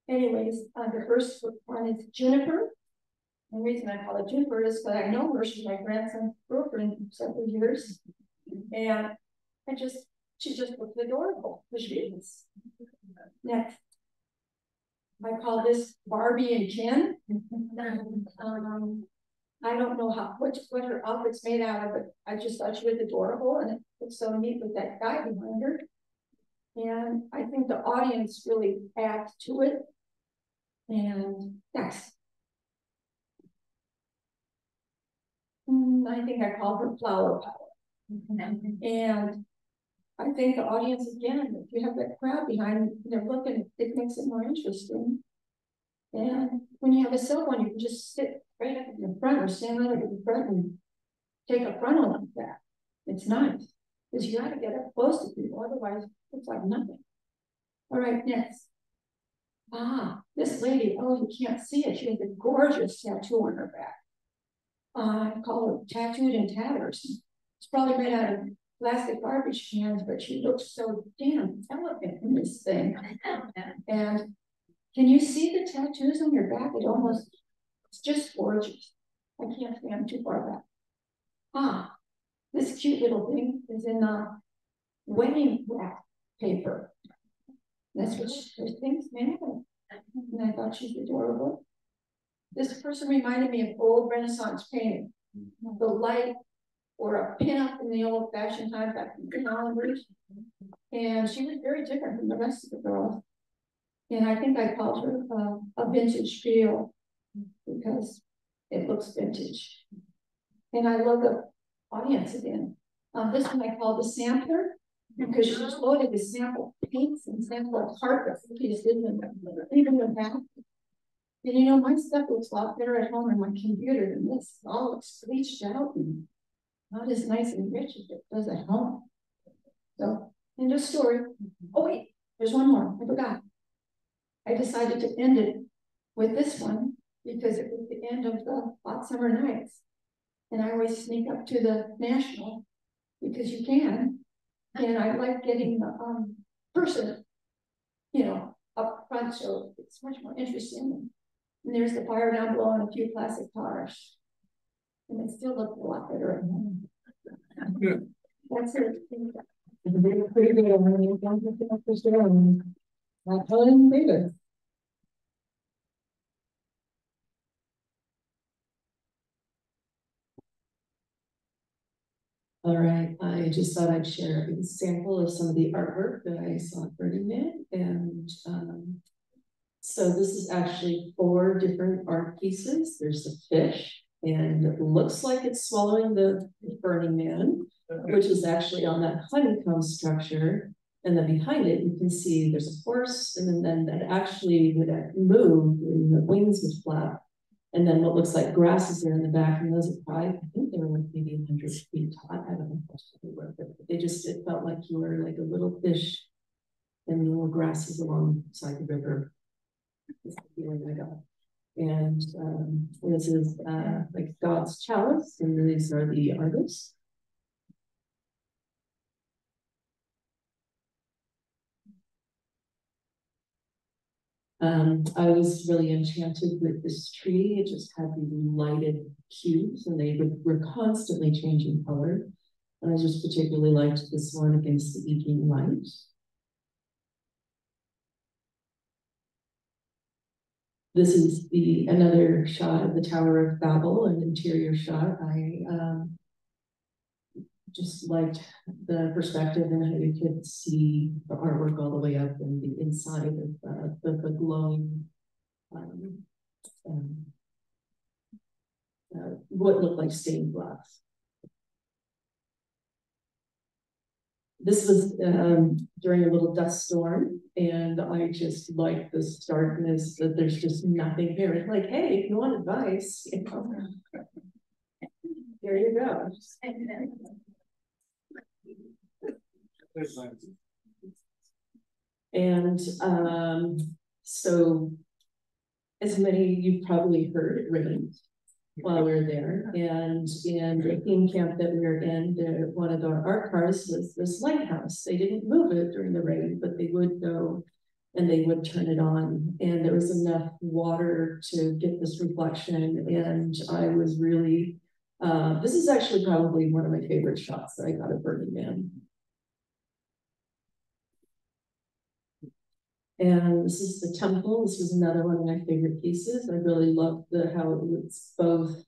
Anyways, the first one is Juniper. The reason I call it Juniper is because I know her. She's my grandson's girlfriend for several years. And she just looks adorable. She is. Next. I call this Barbie and Ken. I don't know what her outfit's made out of, but I just thought she was adorable, and it looks so neat with that guy behind her. And I think the audience really adds to it. And next. I think I call her Flower Power. And I think the audience, again, if you have that crowd behind, they're looking, it makes it more interesting. And when you have a cell phone, you can just sit right up in the front or stand right up in the front and take a frontal like that. It's nice, because you got to get up close to people, otherwise it's like nothing. All right, next. This lady, oh, you can't see it. She has a gorgeous tattoo on her back. I call her Tattooed in Tatters. It's probably made out of plastic garbage cans, but she looks so damn elegant in this thing. And can you see the tattoos on your back? It's just gorgeous. I can't see, I'm too far back. This cute little thing is in wedding wrap paper. That's what her thing's made of. And I thought she's adorable. This person reminded me of old Renaissance painting. The light or a pin-up in the old-fashioned time back in Oliver's. And she was very different from the rest of the girls. And I think I called her a vintage feel because it looks vintage. And I love the audience again. This one I call the sampler because she's loaded with sample paints and sample carpets pieces and even the back. And you know, my stuff looks a lot better at home on my computer than this. It all looks bleached out and not as nice and rich as it does at home. So, end of story. Oh wait, there's one more, I forgot. I decided to end it with this one because it was the end of the Hot Summer Nights. And I always sneak up to the National because you can. And I like getting the person, you know, up front, so it's much more interesting. And there's the fire down below and a few classic cars. And it still looks a lot better at home. That's it. Pretty good. Helen Davis. All right, I just thought I'd share a sample of some of the artwork that I saw at Burning Man. And so this is actually 4 different art pieces. There's a fish, and it looks like it's swallowing the Burning Man, which is actually on that honeycomb structure. And then behind it, you can see there's a horse, and then that actually would move, and the wings would flap. And then what looks like grasses there in the back, and those are probably, I think they were like maybe 100 feet tall. I don't know how they were, but it felt like you were like a little fish and little grasses alongside the river. That's the feeling I got. And this is like God's chalice, and these are the artists. I was really enchanted with this tree. It just had these lighted cubes, and they were constantly changing color. And I just particularly liked this one against the evening light. This is another shot of the Tower of Babel, an interior shot. I just liked the perspective and how you could see the artwork all the way up and the inside of the glowing, what looked like stained glass. This was during a little dust storm, and I just like this darkness, that there's just nothing here. It's like, hey, if you want advice, you know, there you go. And so as many, you've probably heard, it rained while we were there. And in the theme camp that we were in, one of our art cars was this lighthouse. They didn't move it during the rain, but they would go and they would turn it on. And there was enough water to get this reflection. And I was really, this is actually probably one of my favorite shots that I got at Burning Man. And this is the temple. This was another one of my favorite pieces. I really loved how it was both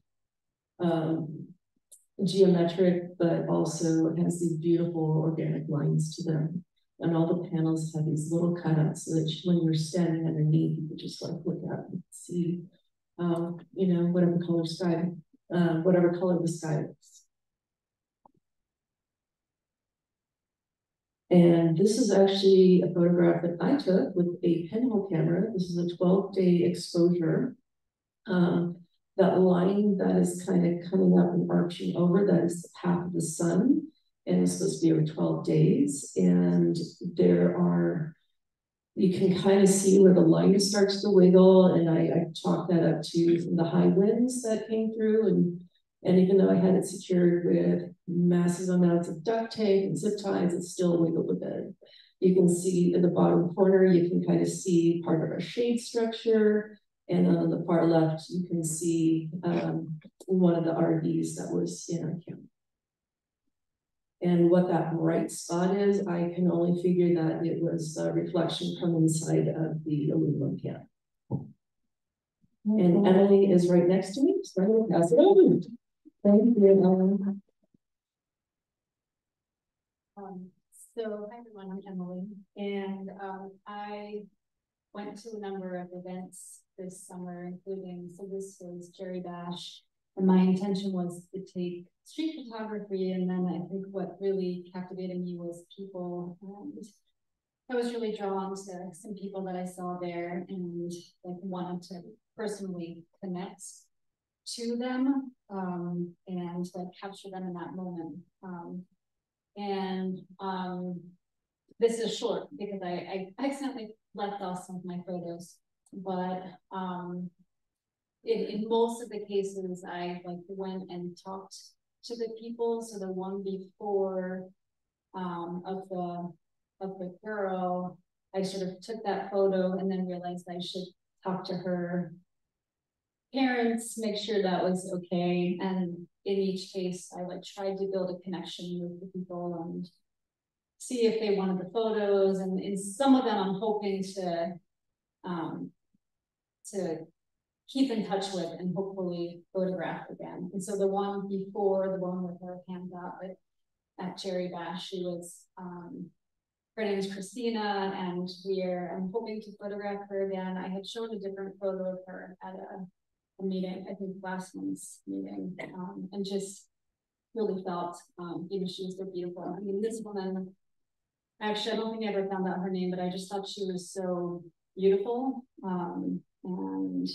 geometric, but also it has these beautiful organic lines to them. And all the panels have these little cutouts so that when you're standing underneath, you could just like look up and see, you know, whatever color the sky is. And this is actually a photograph that I took with a pinhole camera. This is a 12-day exposure. That line that is kind of coming up and arching over, that is the path of the sun. And it's supposed to be over 12 days. And you can kind of see where the line starts to wiggle. And I chalked that up to from the high winds that came through. And even though I had it secured with massive amounts of duct tape and zip ties, it still wiggled a bit. You can see in the bottom corner, you can kind of see part of our shade structure. And on the far left, you can see one of the RVs that was in our camp. And what that bright spot is, I can only figure that it was a reflection from inside of the aluminum can. And Emily is right next to me, so I'm going to pass it over. Thank you, Ellen. So hi everyone, I'm Emily, and I went to a number of events this summer, including, so this was Jerry Bash, and my intention was to take street photography, and then I think what really captivated me was people, and I was really drawn to some people that I saw there and like wanted to personally connect to them and like capture them in that moment. This is short because I accidentally left off some of my photos, but in most of the cases I like went and talked to the people. So the one before of the girl, I sort of took that photo and then realized I should talk to her parents, make sure that was okay. And in each case, I like tried to build a connection with the people and see if they wanted the photos. And in some of them, I'm hoping to keep in touch with and hopefully photograph again. And so the one before, the one with her hand up at Jerry Bash, she was, her name is Christina, and I'm hoping to photograph her again. I had shown a different photo of her at a meeting, I think last month's meeting, and just really felt, you know, she was so beautiful. I mean, this woman, actually, I don't think I ever found out her name, but I just thought she was so beautiful, and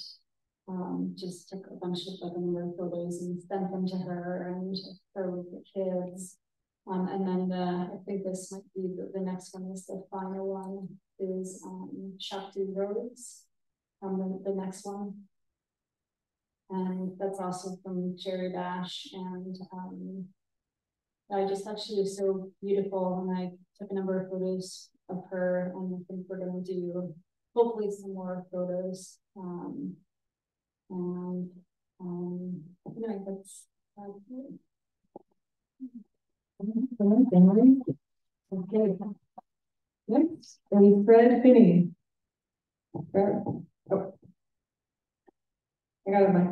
just took a bunch of other photos and sent them to her and her with the kids. And then I think this might be the next one is the final one is Shakti Rose, the next one. And that's also from Jerry Bash. And I just thought she was so beautiful. And I took a number of photos of her, and I think we're going to do hopefully some more photos. Anyway, that's it. Okay. Next, Fred Finney. Fred. Oh. I got it, Mike.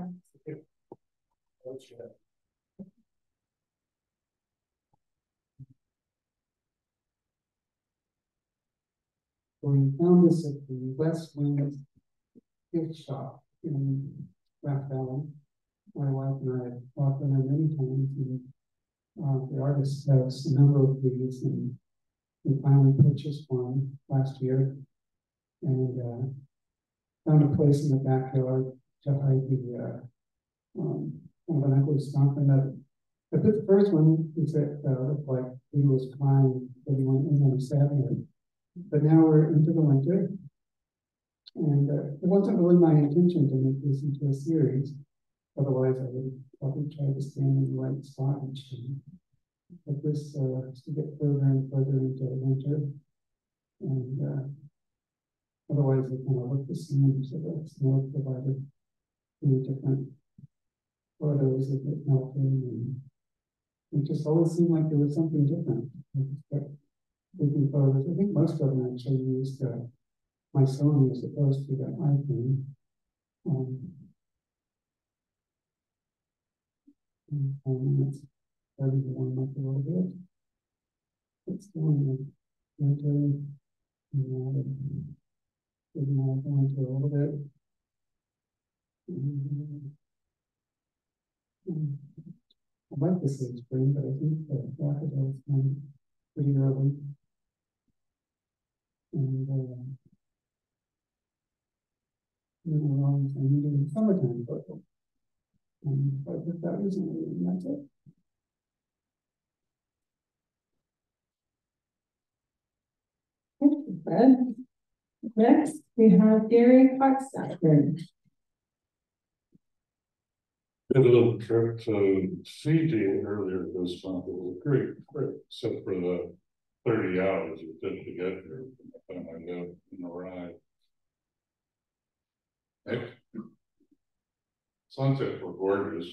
We found this at the West Wing gift shop in Rath Valley. My wife and I have walked in there many times, and the artist has a number of these, and we finally purchased one last year, and found a place in the backyard to hide the kind of an ugly stump. And I put the first one is that looked like he was crying, but he went in and sat there. but now we're into the winter. And it wasn't really my intention to make this into a series. Otherwise, I would probably try to stand in the right spot each time. But this is to get further and further into the winter. And otherwise, they kind of look the same. So the snow provided many different photos of it melting. And it just always seemed like there was something different. I just kept taking photos. I think most of them actually used my Sony as opposed to that iPhone. And it's starting to warm up a little bit. It's going to winter. Going to a little bit. I'd like to say spring, but I think the daffodils come pretty early. And I needed summertime photo. But with that recently, and that's it. Thank you, Fred. Next, we have Gary Coxton. Did a little trip to Fiji earlier this month. It was a great trip, except for the 30 hours it took to get here from the time I lived in the ride. Sunsets were gorgeous.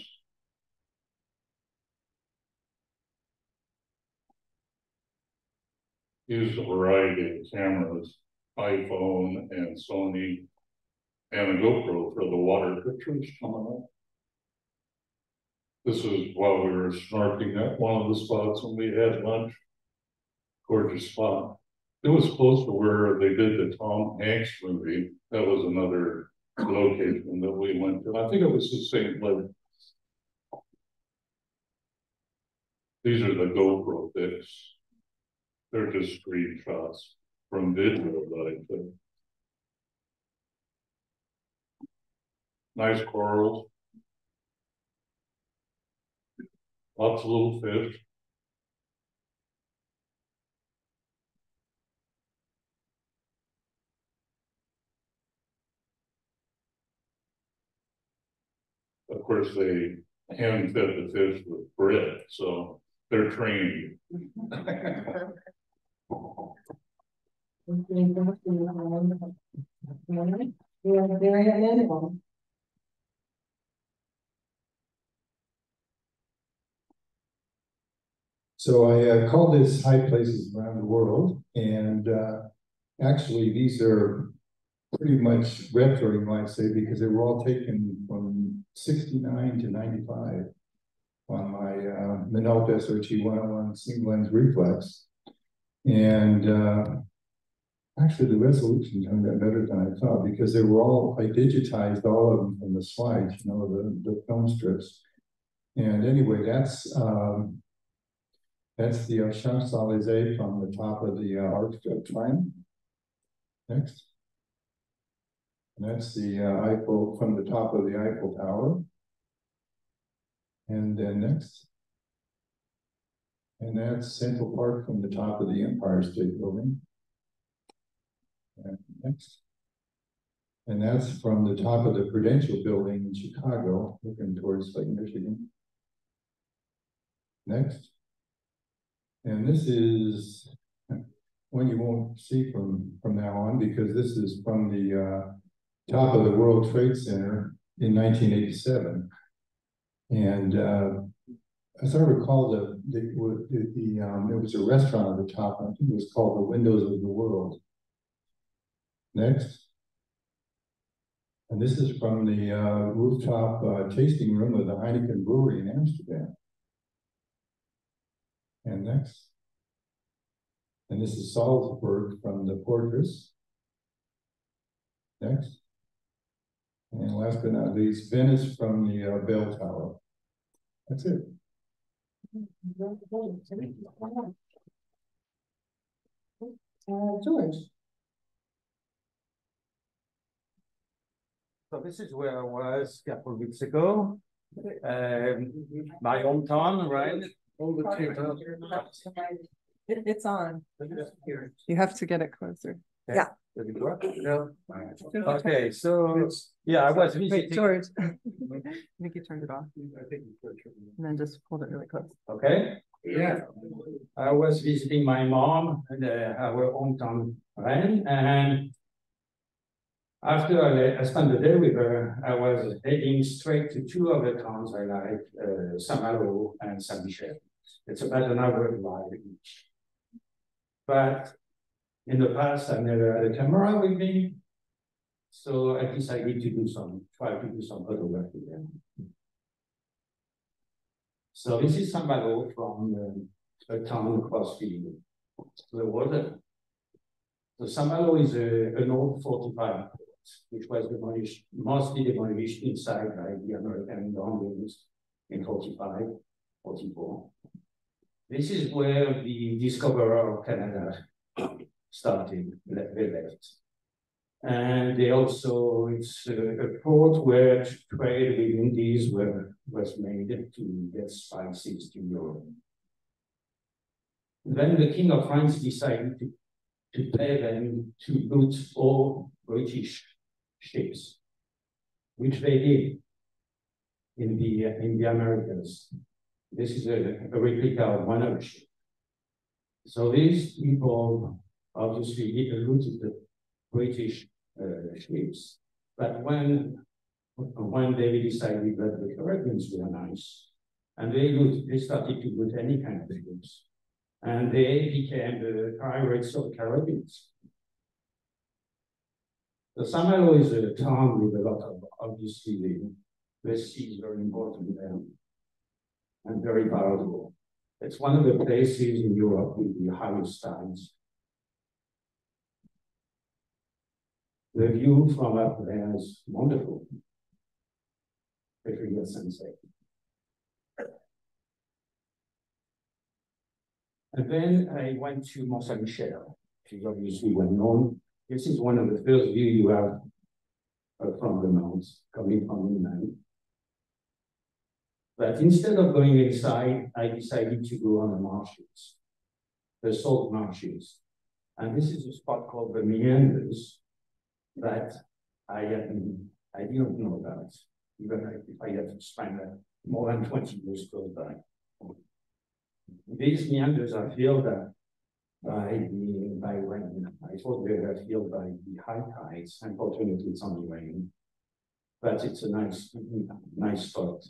Used a variety of cameras, iPhone and Sony, and a GoPro for the water pictures coming up. This was while we were snorkeling at one of the spots when we had lunch. Gorgeous spot. It was close to where they did the Tom Hanks movie. That was another location that we went to. I think it was the same place. These are the GoPro pics. They're just screenshots from video that I took. Nice corals. Lots of little fish. Of course, they hand fed the fish with bread, so they're trained. So I call this High Places Around the World, and actually these are pretty much retro, you might say, because they were all taken from 69 to 95 on my Minolta SOG 101 single lens reflex. And actually the resolution turned out better than I thought, because they were all, I digitized all of them from the slides, you know, the film strips. And anyway, that's the Champs-Élysées from the top of the Arc de Triomphe. Next. And that's the Eiffel, from the top of the Eiffel Tower. And then next. And that's Central Park from the top of the Empire State Building. And next. And that's from the top of the Prudential Building in Chicago, looking towards Lake Michigan. Next. And this is one you won't see from now on, because this is from the top of the World Trade Center in 1987. And as I recall, it was a restaurant at the top. I think it was called the Windows of the World. Next. And this is from the rooftop tasting room of the Heineken Brewery in Amsterdam. And next. And this is Salzburg from the Fortress. Next. And last but not least, Venice from the Bell Tower. That's it. George. So this is where I was a couple of weeks ago. My hometown, right? It's on. You have to get it closer. Yeah. Does it work? No. Okay, so yeah, I was Wait, visiting. George. I think you turned it off. And then just hold it really close. Okay. Yeah. I was visiting my mom in our hometown, Rennes, and after I spent the day with her, I was heading straight to two other towns I like, Saint-Malo and Saint-Michel. It's about an hour drive each. But in the past, I never had a camera with me, so I decided to try to do some photography there. So this is Saint-Malo from a town across the water. So Saint-Malo is an old fortified port, which was demolished, mostly demolished inside by the American bombings in 45, 44. This is where the discoverer of Canada started, they left. And they also, it's a port where trade with Indies was made to get spices to Europe. Then the King of France decided to pay them to loot all British ships, which they did in the Americas. This is a replica of one of the ships. So these people obviously looted the British ships, but when they decided that the Caribbeans were nice, and they started to loot any kind of ships, and they became the pirates of the Caribbean. So Saint-Malo is a town with a lot of, obviously, the sea is very important there, and very powerful. It's one of the places in Europe with the highest tides. The view from up there is wonderful. Every year sunset. And then I went to Mont Saint-Michel, which is obviously well known. This is one of the first views you have from the mountains, coming from the land. But instead of going inside, I decided to go on the marshes, the salt marshes. And this is a spot called the Meanders that I didn't know about, even if I had to spend more than 20 years close by. These meanders are filled by rain. I thought they were filled by the high tides. Unfortunately, it's only rain, but it's a nice spot.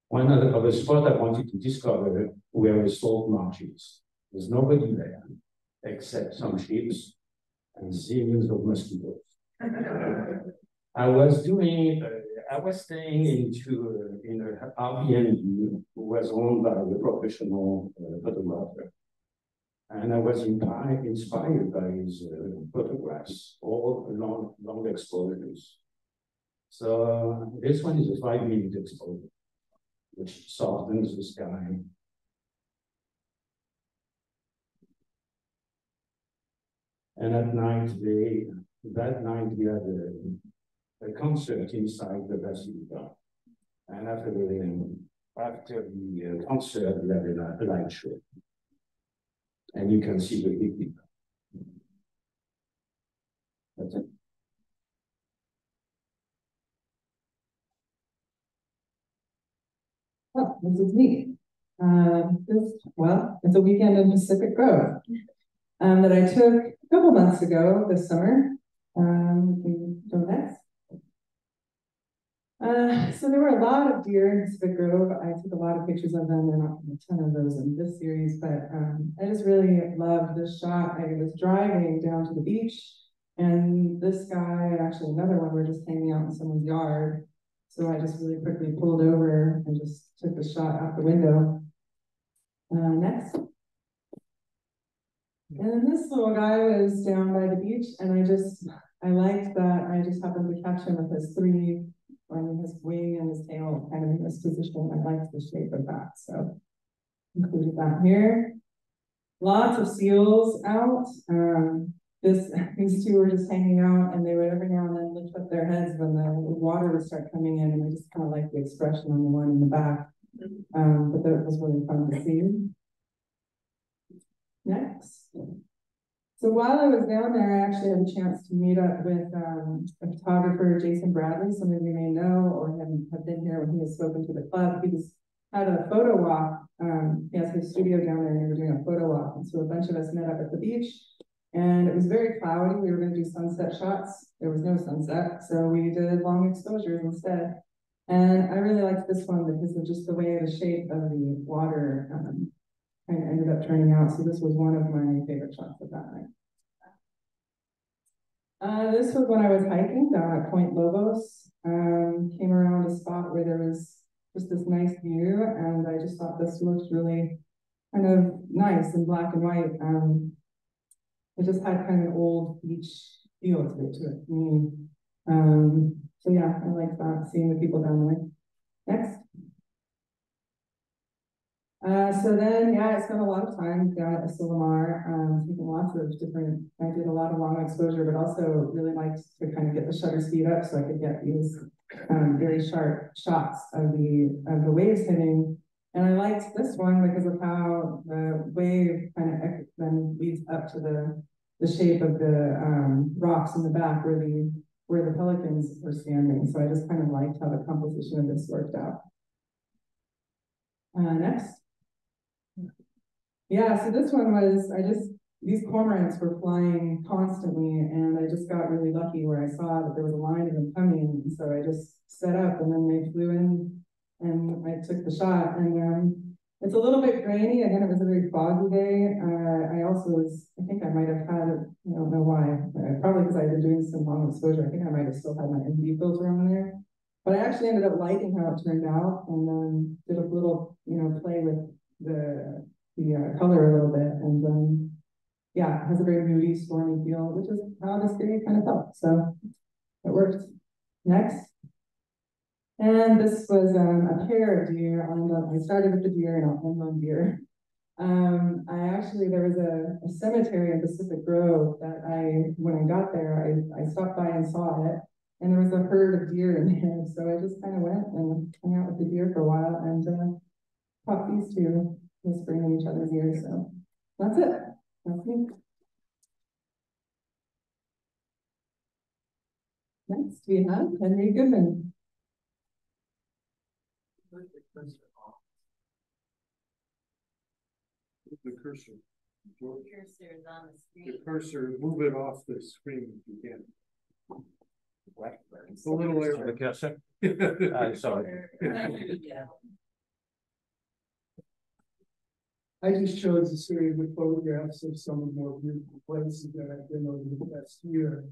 One of the spots I wanted to discover were the salt marshes. There's nobody there except some sheep and zillions of mosquitoes. I was staying in an Airbnb who was owned by a professional photographer. And I was inspired by his photographs, all long exposures. So this one is a 5-minute exposure, which softens the sky. And at night, that night we had a concert inside the Basilica. And after the concert, we had a light show. And you can see the big people. That's it. Oh, this is neat. It's a weekend in Pacific Grove that I took a couple months ago this summer. So there were a lot of deer in Pacific Grove. I took a lot of pictures of them. There are not a ton of those in this series, but I just really loved this shot. I was driving down to the beach, and this guy and actually another one were just hanging out in someone's yard. So I just really quickly pulled over and just took the shot out the window. Next. And then this little guy was down by the beach, and I liked that I just happened to catch him with his his wing and his tail kind of in this position. I liked the shape of that, so included that here. Lots of seals out. These two were just hanging out, and they would every now and then lift up their heads when the water would start coming in, and I just kind of like the expression on the one in the back. But that was really fun to see. So while I was down there, I actually had a chance to meet up with a photographer, Jason Bradley. Some of you may know or have been here when he has spoken to the club. He had a photo walk. He has his studio down there and we were doing a photo walk. And so a bunch of us met up at the beach and it was very cloudy. We were going to do sunset shots. There was no sunset. So we did long exposures instead. And I really liked this one because of just the way the shape of the water kind of ended up turning out. So this was one of my favorite shots of that night. This was when I was hiking down at Point Lobos. Came around a spot where there was just this nice view, and I just thought this looked really kind of nice in black and white. It just had kind of an old beach feel to it. So yeah, I like that, seeing the people down there. Next. So then, yeah, I spent a lot of time down at Asilomar, taking lots of different, I did a lot of long exposure, but also really liked to kind of get the shutter speed up so I could get these very sharp shots of the waves hitting. And I liked this one because of how the wave kind of then leads up to the shape of the rocks in the back where the pelicans were standing. So I just kind of liked how the composition of this worked out. Next. Yeah, so this one was, these cormorants were flying constantly and I just got really lucky where I saw that there was a line of them coming. And so I just set up and then they flew in and I took the shot. And it's a little bit grainy. Again, it was a very foggy day. I think I might have had, I don't know why, probably because I had been doing some long exposure. I think I might have still had my ND filter on there. But I actually ended up liking how it turned out and then did a little, play with the color a little bit. And yeah, it has a very moody, stormy feel, which is how this day kind of felt. So it worked. Next. And this was a pair of deer. I started with the deer and I'll end on deer. There was a cemetery in Pacific Grove that when I got there, I stopped by and saw it. And there was a herd of deer in there. So I just kind of went and hung out with the deer for a while and caught these two whispering in each other's ears. So that's it. That's me. Next, we have Henry Goodman. The cursor. The cursor is on the screen. The cursor, move it off the screen if you can. It's a little area. The cursor. Sorry. I just chose a series of photographs of some of the more beautiful places that I've been over the past year.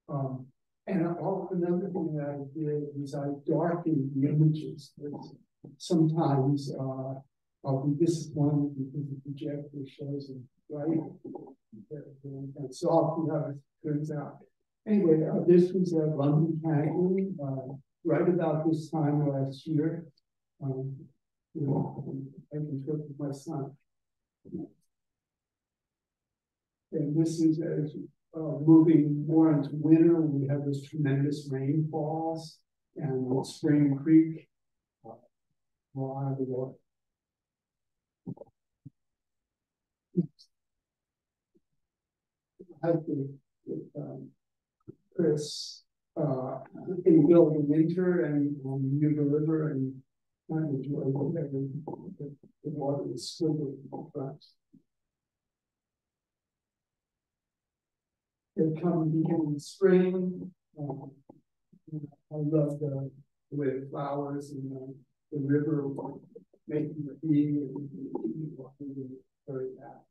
And another thing that I did is I darkened the images. Sometimes I'll be disappointed because the projector shows them right and soft and how it turns out. Anyway, this was at London Canyon, right about this time last year. I can trip with my son. And this is as moving more into winter when we have this tremendous rainfalls and Spring Creek out of the water. I have Chris in Bill in winter and on Yuba River and kind of enjoy the water is swimming in front. They come beginning in spring. I love the way the flowers and the river making the bee and walking very back.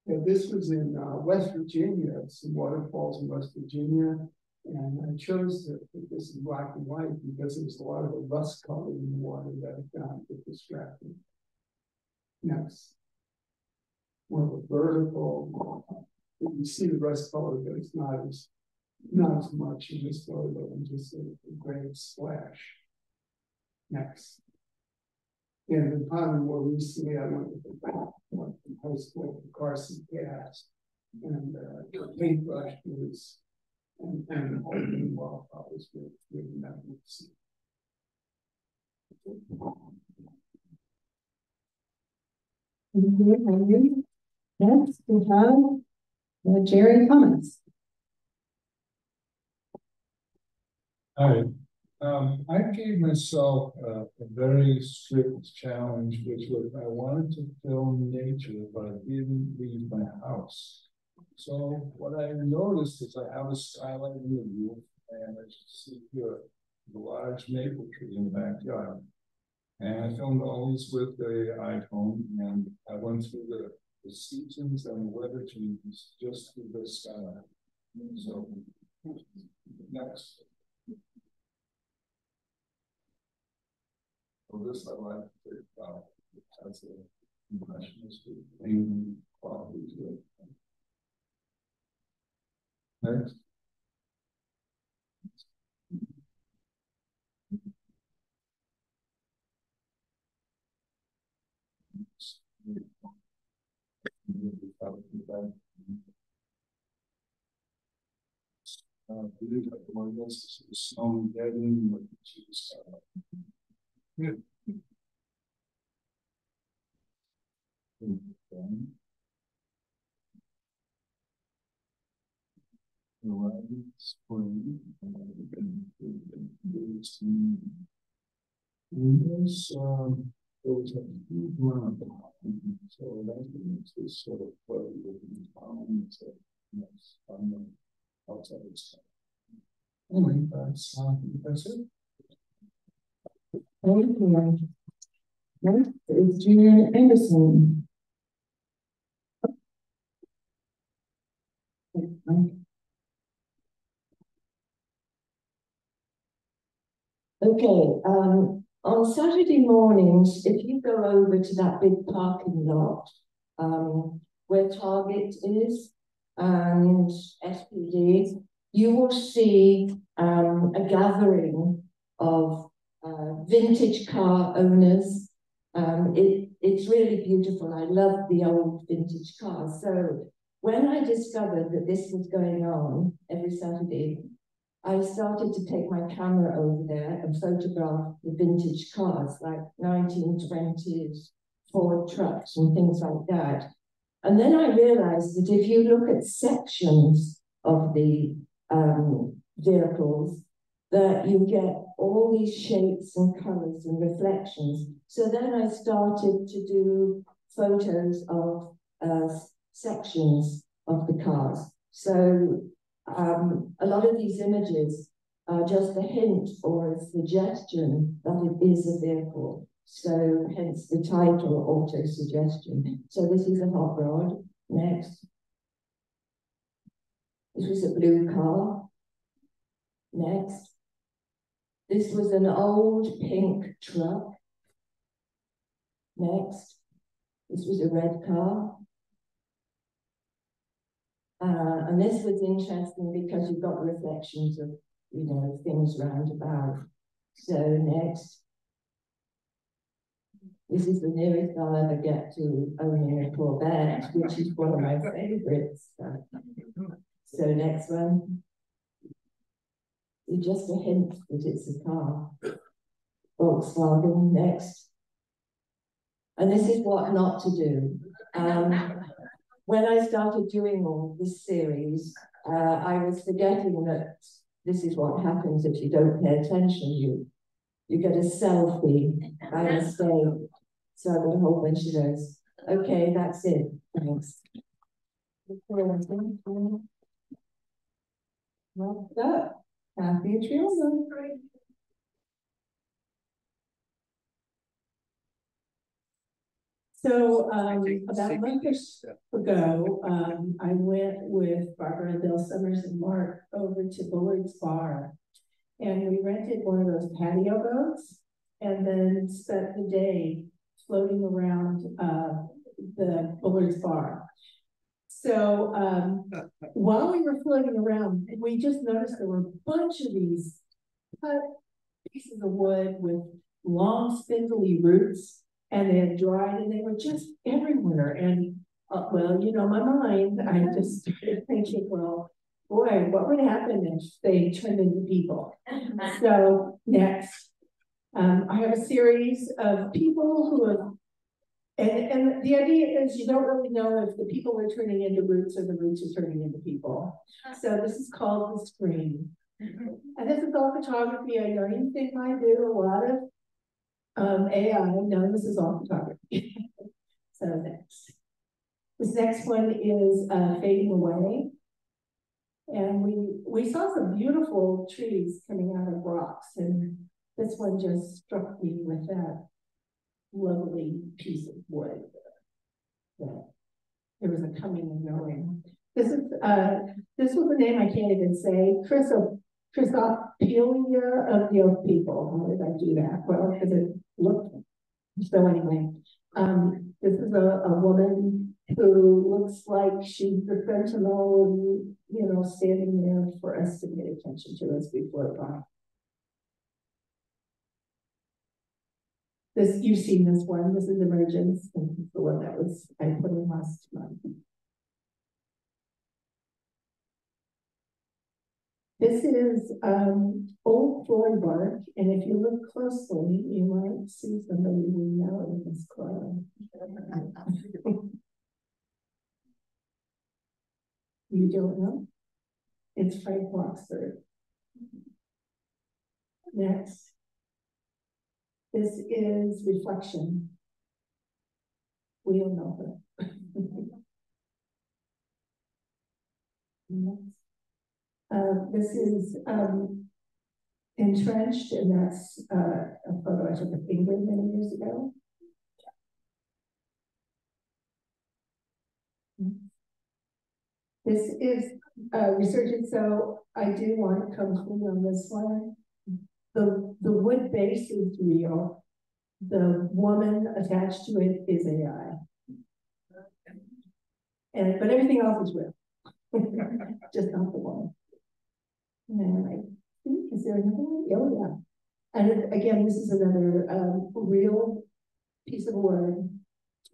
And this was in West Virginia, some waterfalls in West Virginia. And I chose to put this in black and white because there was a lot of the rust color in the water that I found a bit distracting. Next. More of a vertical. You see the rust color, but it's not as much in this photo and just a great splash. Next. And then probably more recently, I went with the high school to Carson Gas and paintbrush was and opening wildflowers with magnificent. Next, we have Jerry Thomas. Hi, I gave myself a very strict challenge, which was I wanted to film nature, but I didn't leave my house. So what I noticed is I have a skylight in the roof, and as you see here, a large maple tree in the backyard. And I filmed all these with the iPhone, and I went through the seasons and the weather changes just through the skylight. So next. So this I like to take about as an impressionist quality to it. Next. Some getting what Jesus yeah. Spring. There was a huge amount of so that means this sort of what we would be found yes, on the outside of stuff. Anyway, that's it. Thank you. Next is Junior Anderson. Okay, on Saturday mornings, if you go over to that big parking lot, where Target is and SPD, you will see a gathering of vintage car owners. It's really beautiful. I love the old vintage cars. So when I discovered that this was going on every Saturday, I started to take my camera over there and photograph the vintage cars, like 1920s Ford trucks and things like that. And then I realized that if you look at sections of the vehicles, that you get all these shapes and colors and reflections. So then I started to do photos of sections of the cars. So a lot of these images are just a hint or a suggestion that it is a vehicle. So hence the title, auto suggestion. So this is a hot rod. Next. This was a blue car. Next. This was an old pink truck. Next. This was a red car. And this was interesting because you've got reflections of, you know, things round about. So next. This is the nearest I'll ever get to owning a Corvette, which is one of my favorites. So next one. Just a hint that it's a car. Volkswagen, next. And this is what not to do. When I started doing all this series, I was forgetting that this is what happens if you don't pay attention. You get a selfie by mistake. So I've got a whole bunch of those. Okay, that's it. Thanks. Well done. Happy trails. So about a month ago, I went with Barbara and Bill Summers and Mark over to Bullard's Bar. And we rented one of those patio boats and then spent the day floating around the Bullard's Bar. So while we were floating around, we just noticed there were a bunch of these cut pieces of wood with long spindly roots, and they had dried and they were just everywhere. And well, you know, my mind, I just started thinking, well, boy, what would happen if they turned into people? So next, I have a series of people who have And the idea is you don't really know if the people are turning into roots or the roots are turning into people. So this is called the screen. And this is all photography. I know you think I do a lot of AI. No, this is all photography. So next. This next one is fading away. And we saw some beautiful trees coming out of rocks. And this one just struck me with that lovely piece of wood. That there was a coming and going. This was a name I can't even say. Chrysophilia of the Oak People. How did I do that? Well, because it looked. So anyway, this is a woman who looks like she's the sentinel, you know, standing there for us to pay attention to as we float by. This, you've seen this one. This is Emergence, and the one that was I put in last month. This is old floor bark, and if you look closely, you might see somebody we know in this club. You don't know? It's Frank Bloxford. Next. This is Reflection. We don't know her. Next. This is Entrenched, and that's a photo I took of England many years ago. This is Resurgence, so I do want to come clean on this one. The wood base is real. The woman attached to it is AI. But everything else is real. Just not the woman. And I think, is there another one? Oh, yeah. And again, this is another real piece of wood,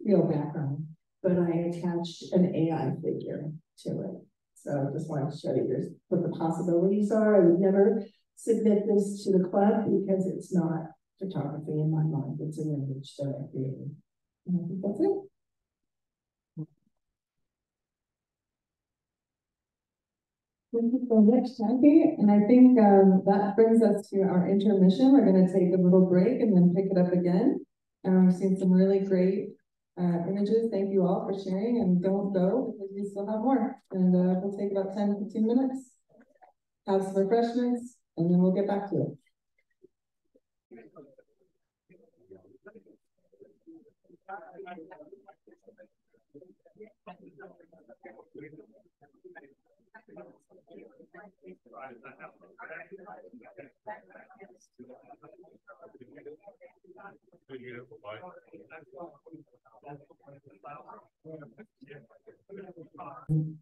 real background, but I attached an AI figure to it. So I just wanted to show you what the possibilities are. I would never submit this to the club because it's not photography in my mind. It's an image that I created. And I think that's it. Thank you so much, Jackie. And I think that brings us to our intermission. We're going to take a little break and then pick it up again. We've seen some really great images. Thank you all for sharing, and don't go because we still have more. And we'll take about 10-15 minutes, have some refreshments, and then we'll get back to it.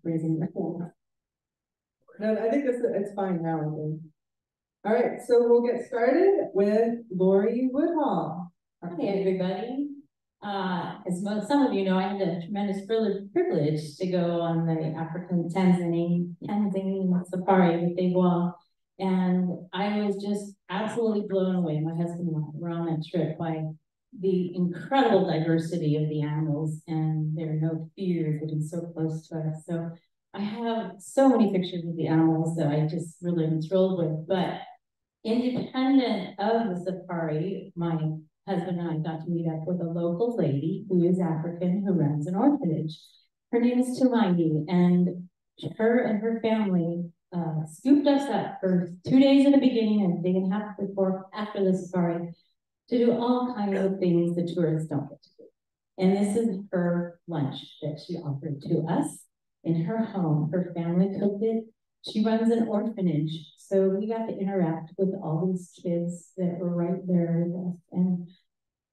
Raising the hand. No, I think it's fine now. I think. All right, so we'll get started with Lori Woodhall. Hey, everybody. As some of you know, I had a tremendous privilege to go on the African Tanzanian safari with Dave Wall. And I was just absolutely blown away. My husband and I were on that trip by the incredible diversity of the animals and their no fear getting so close to us. So I have so many pictures of the animals that I just really am thrilled with. But independent of the safari, my husband and I got to meet up with a local lady who is African who runs an orphanage. Her name is Tumangi, and her and her family scooped us up for 2 days in the beginning and a day and a half after the safari to do all kinds of things the tourists don't get to do. And this is her lunch that she offered to us in her home. Her family cooked it. She runs an orphanage. So we got to interact with all these kids that were right there with us. And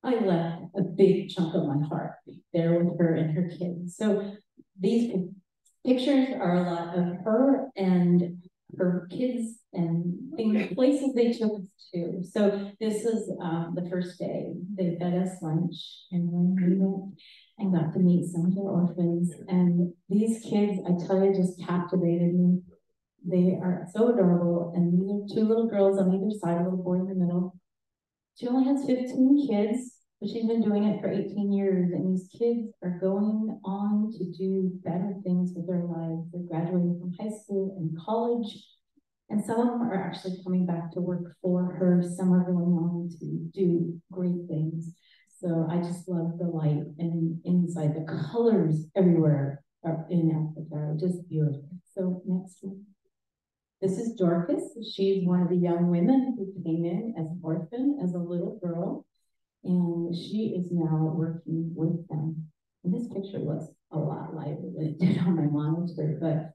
I left a big chunk of my heart there with her and her kids. So these pictures are a lot of her and her kids and places they took us to. So this is the first day. They fed us lunch, and then we went and got to meet some of the orphans. And these kids, I tell you, just captivated me. They are so adorable. And these are 2 little girls on either side, a little boy in the middle. She only has 15 kids. but she's been doing it for 18 years, and these kids are going on to do better things with their lives. They're graduating from high school and college, and some of them are actually coming back to work for her. Some are going on to do great things. So I just love the light and inside, the colors everywhere are in Africa are just beautiful. So next one. This is Dorcas. She's one of the young women who came in as an orphan, as a little girl, and she is now working with them. And this picture looks a lot lighter than it did on my monitor, but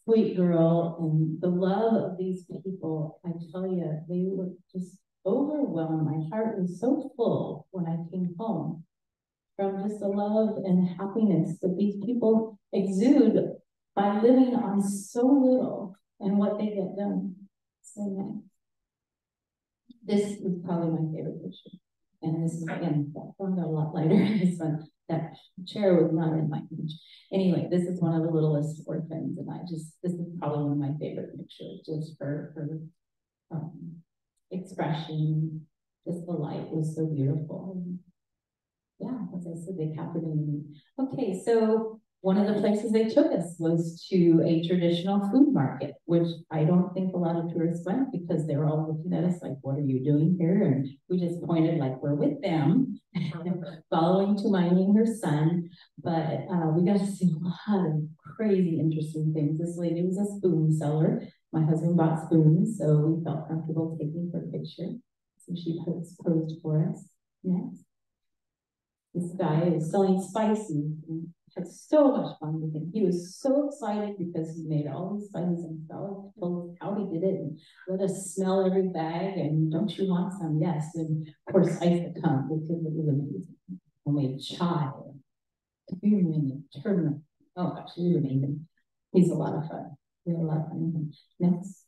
sweet girl, and the love of these people, I tell you, they were just overwhelmed. My heart was so full when I came home from just the love and happiness that these people exude by living on so little and what they get done. So nice. This is probably my favorite picture. And this is, again, that one got a lot lighter. This one, that chair was not in my image. Anyway, this is one of the littlest orphans, and this is probably one of my favorite pictures, just for her expression. Just the light was so beautiful. And yeah, as I said, they captivated me. Okay, so one of the places they took us was to a traditional food market, which I don't think a lot of tourists went because they were all looking at us like, what are you doing here? And we just pointed like we're with them, following Tumaini and her son. But we got to see a lot of crazy, interesting things. This lady was a spoon seller. My husband bought spoons, so we felt comfortable taking her picture. So she posed for us. Next. This guy is selling spices and had so much fun with him. He was so excited because he made all these spices himself, told us how he did it, and let us smell every bag, and don't you want some? Yes. And of course, ice to come because it was amazing. Homemade chai, cumin, and turmeric. Oh gosh, he was amazing. He's a lot of fun. We had a lot of fun with him. Next.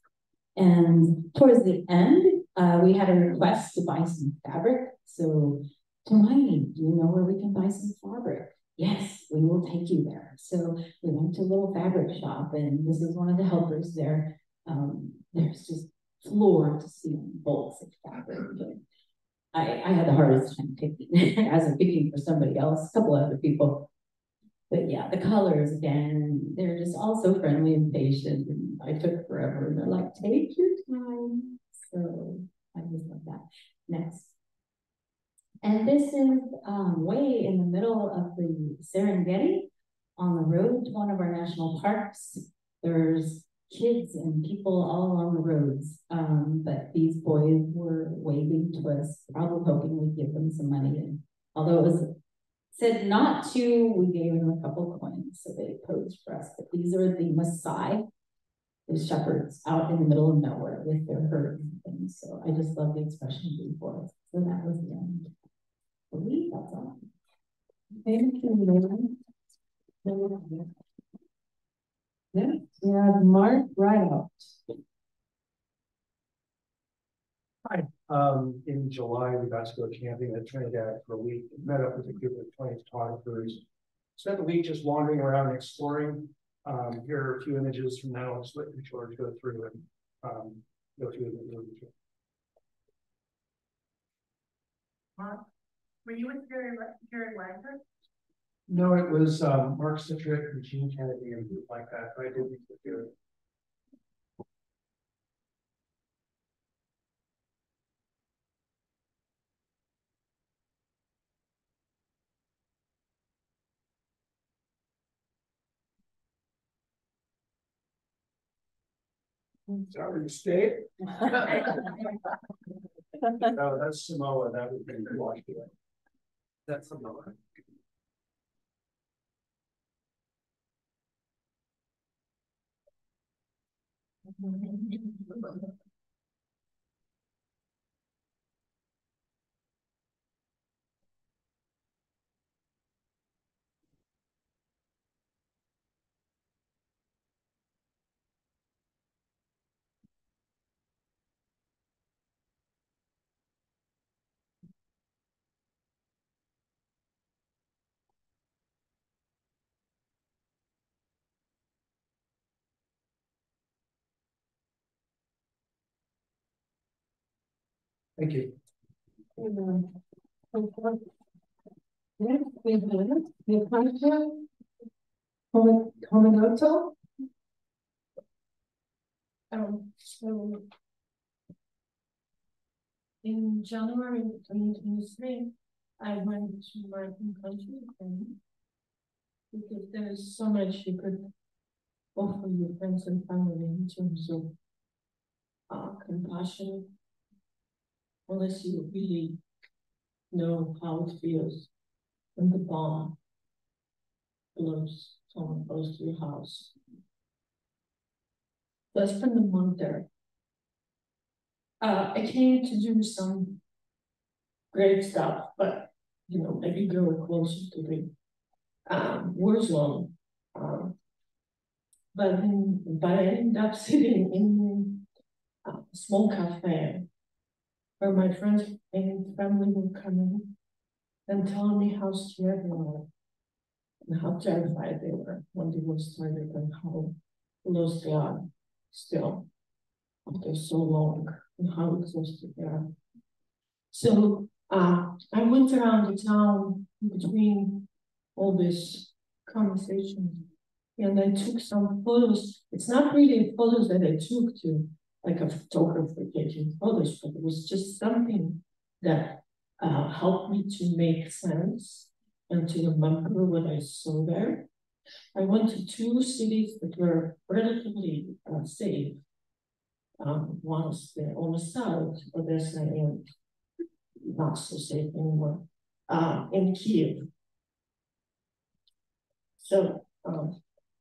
And towards the end, we had a request to buy some fabric. So, Tumaini, do you know where we can buy some fabric? Yes, we will take you there. So we went to a little fabric shop, and this is one of the helpers there. There's just floor to ceiling bolts of fabric. I had the hardest time picking, as I'm picking for somebody else, a couple other people. But yeah, the colors again, they're just all so friendly and patient. And I took forever, and they're like, take your time. So I just love that. Next. And this is way in the middle of the Serengeti on the road to one of our national parks. There's kids and people all along the roads, but these boys were waving to us, probably hoping we'd give them some money. And although it was said not to, we gave them a couple coins, so they posed for us. But these are the Maasai, the shepherds out in the middle of nowhere with their herds and things. So I just love the expression of these boys. So that was the end. I believe that's all. Thank you. Next, we have Mark Rideout. Hi. In July, we got to go camping at Trinidad for a week. Met up with a group of 20 photographers. Spent the week just wandering around and exploring. Here are a few images from now. I'll just let George go through and go through the Were you with Jerry Wagner? No, it was Mark Citrick and Gene Kennedy and group like that, but I did meet with Jerry. Sorry, state. No, that's Samoa. That would be Washington. That's Samoa. Thank you. Homonoto. So in January 2023, I went to my home country because there is so much you could offer your friends and family in terms of compassion, unless you really know how it feels when the bomb blows someone close to your house. So I spent a month there. I came to do some great stuff, but you know, maybe go closer to the war zone. But I ended up sitting in a small cafe where my friends and family were coming and telling me how scared they were and how terrified they were when the war started and how lost they are still after so long and how exhausted they are. So I went around the town between all this conversation and I took some photos. It's not really photos that I took to like a photographer taking photos, but it was just something that helped me to make sense and to remember what I saw there. I went to two cities that were relatively safe. One is on the south, Odessa, and not so safe anymore, in Kiev. So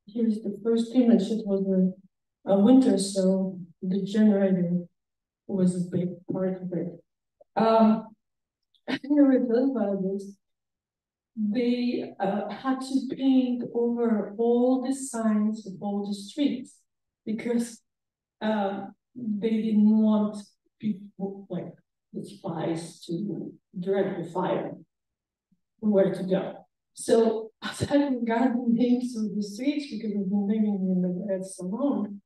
here's the first image. It was a winter, so the generator was a big part of it. I never thought about this. They had to paint over all the signs of all the streets because they didn't want people like the spies to direct the fire where to go. So I hadn't gotten the names of the streets because I've been living in the Red so long.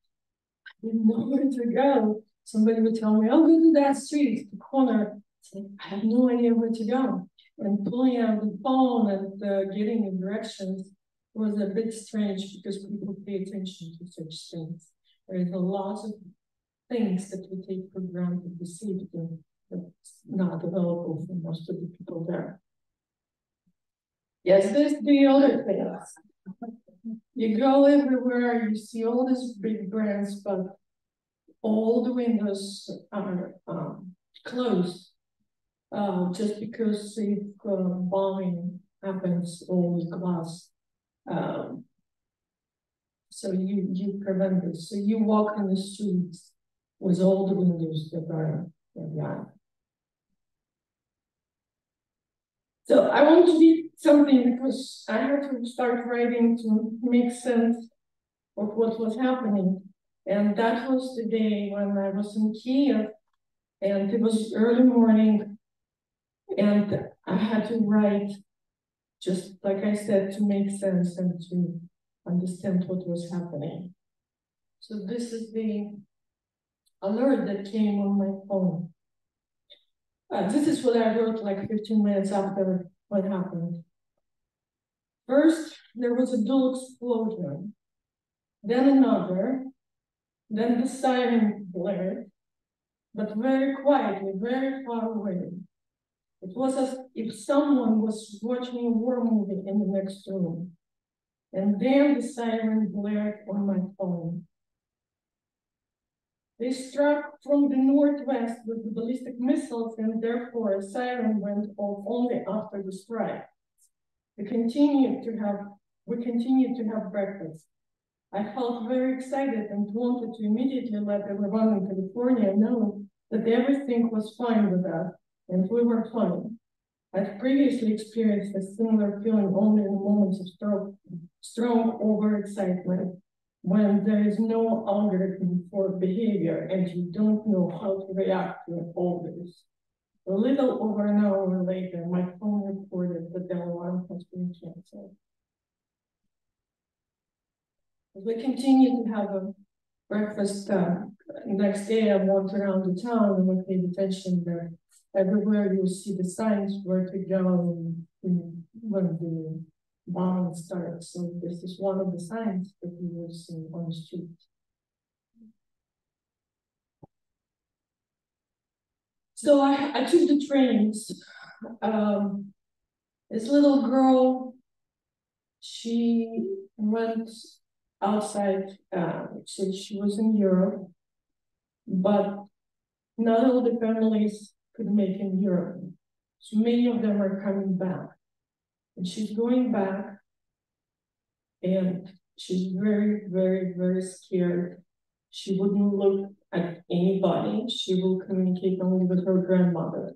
I didn't know where to go. Somebody would tell me, "I'll go to that street, the corner." I have no idea where to go. And pulling out the phone and getting in directions was a bit strange because people pay attention to such things. There's a lot of things that we take for granted, the safety that's not available for most of the people there. Yes, there's the other things. You go everywhere, you see all these big brands, but all the windows are closed. Just because if bombing happens, all the glass. So you prevent this. So you walk in the streets with all the windows that are blind. So I want to read something because I had to start writing to make sense of what was happening. And that was the day when I was in Kiev, and it was early morning, and I had to write, just like I said, to make sense and to understand what was happening. So this is the alert that came on my phone. This is what I wrote like 15 minutes after what happened. First, there was a dual explosion, then another, then the siren blared, but very quietly, very far away. It was as if someone was watching a war movie in the next room. And then the siren blared on my phone. They struck from the northwest with the ballistic missiles, and therefore a siren went off only after the strike. We continued to have breakfast. I felt very excited and wanted to immediately let everyone in California know that everything was fine with us, and we were fine. I've previously experienced a similar feeling only in moments of strong overexcitement, when there is no algorithm for behavior and you don't know how to react to all this. A little over an hour later, my phone reported that the alarm has been canceled. As we continued to have a breakfast, next day I walked around the town and I paid attention there. everywhere you see the signs where to go when the bombing starts. So this is one of the signs that you will see on the street. So I took the trains. This little girl, she went outside, so she was in Europe, but not all the families could make in Europe. So many of them are coming back. And she's going back, and she's very, very, very scared. She wouldn't look at anybody. She will communicate only with her grandmother.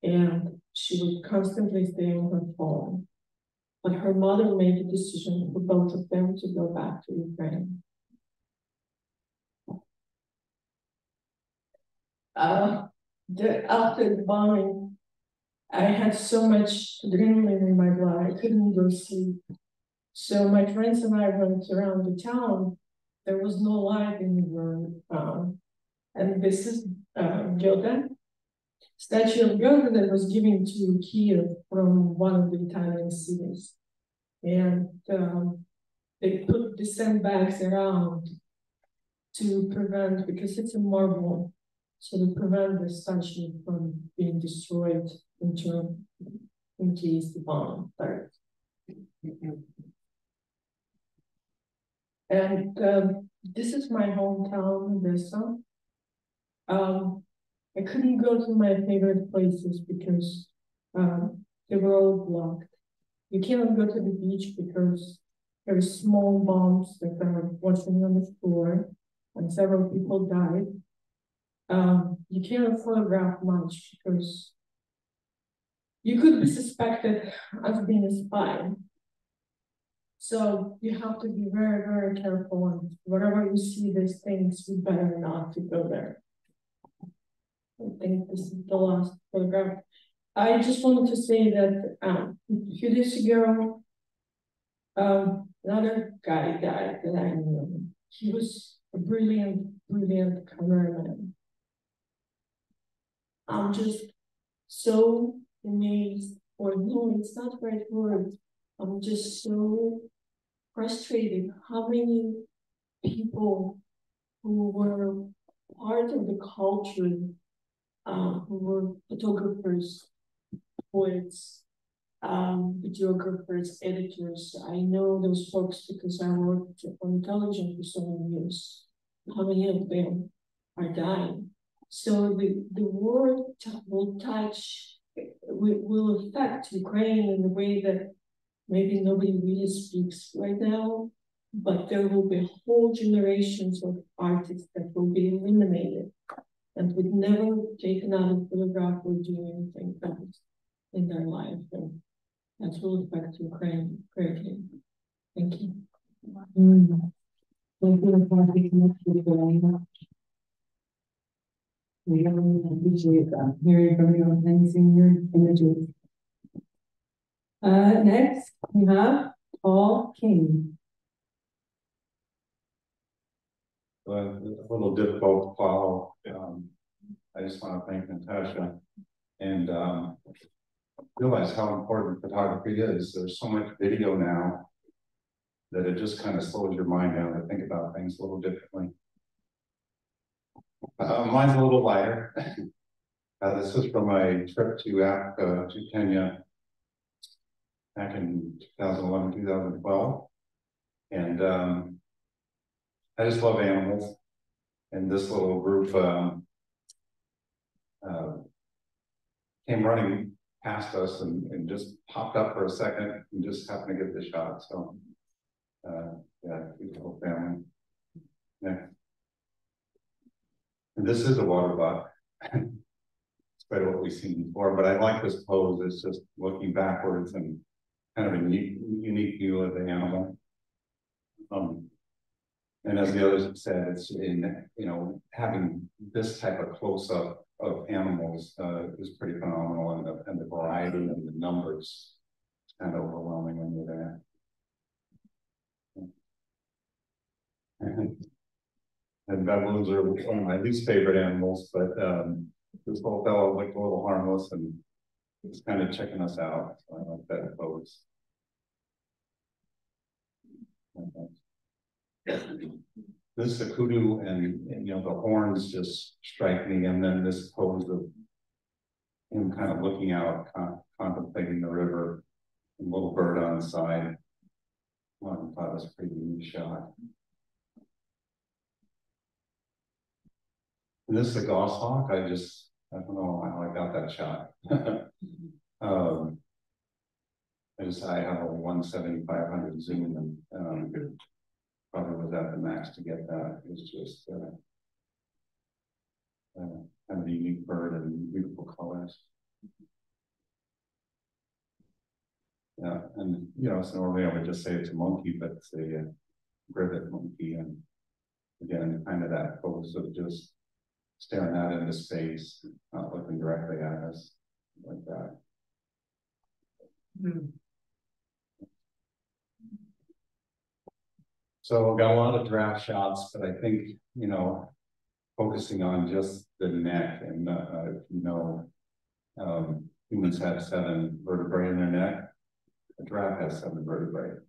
And she would constantly stay on her phone. But her mother made the decision for both of them to go back to Ukraine. After the bombing, I had so much adrenaline in my blood, I couldn't go sleep. So my friends and I went around the town. There was no light anywhere. And this is Gilda, statue of Gilda that was given to Kiev from one of the Italian cities. And they put the sandbags around to prevent, because it's a marble, so to prevent the statue from being destroyed in case the bomb starts. And this is my hometown, Odessa. I couldn't go to my favorite places because they were all blocked. You cannot go to the beach because there are small bombs that are washing on the floor, and several people died. You cannot photograph much because you could be suspected as being a spy. So you have to be very, very careful, and wherever you see these things, you better not to go there. I think this is the last photograph. I just wanted to say that a few days ago, another guy died that I knew. He was a brilliant, brilliant cameraman. I'm just so amazed, or no, it's not the right word. I'm just so frustrated how many people who were part of the culture, who were photographers, poets, videographers, editors. I know those folks because I worked on television for so many years. How many of them are dying? So the war will touch, will affect Ukraine in a way that maybe nobody really speaks right now, but there will be whole generations of artists that will be eliminated and would never take another photograph or do anything else in their life. And that will affect Ukraine greatly. Thank you. Thank you. We really appreciate hearing from you and seeing your images. Next, we have Paul King. A little difficult to follow. I just want to thank Natasha and realize how important photography is. There's so much video now that it just kind of slows your mind down to think about things a little differently. Mine's a little lighter. This is from my trip to Africa, to Kenya, back in 2011, 2012. And I just love animals. And this little group came running past us and just popped up for a second and just happened to get the shot. So, yeah, beautiful family. Yeah. And this is a water buck. It's quite what we've seen before, but I like this pose. It's just looking backwards and kind of a unique view of the animal. And as the others have said, it's in, you know, having this type of close-up of animals is pretty phenomenal, and the variety and the numbers is kind of overwhelming when you're there. And baboons are one of my least favorite animals, but this little fellow looked a little harmless and was kind of checking us out. So I like that pose. This is a kudu, and you know, the horns just strike me, and then this pose of him kind of looking out, contemplating the river, and a little bird on the side. Well, I thought it was a pretty neat shot. And this is a goshawk. I don't know how I got that shot. I have a 1/7500 zoom, and probably was at the max to get that. It was just kind of a unique bird and beautiful colors. Yeah, and you know, so normally I would just say it's a monkey, but it's a privet monkey, and again, kind of that pose of just staring out into space, not looking directly at us, like that. So got a lot of draft shots, but I think, you know, focusing on just the neck, and you know, humans have 7 vertebrae in their neck. A giraffe has 7 vertebrae.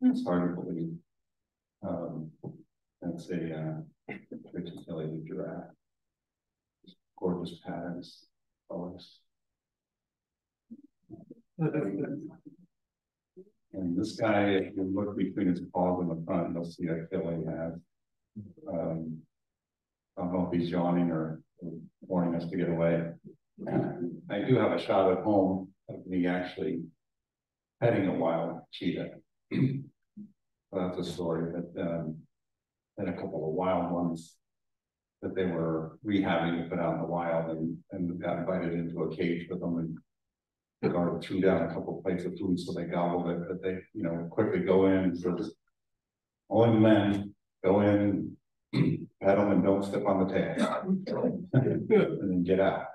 It's hard to believe. That's a articulated giraffe. Gorgeous patterns, colors. And this guy, if you look between his paws in the front, you'll see Achille has. I don't know if he's yawning or warning us to get away. I do have a shot at home of me actually petting a wild cheetah. That's a story, but then a couple of wild ones that they were rehabbing to put out in the wild, and got invited into a cage with them, and the guard threw down a couple of plates of food, so they gobbled it, but they, you know, quickly go in, so only the men go in, pet them, and don't step on the tail, and then get out.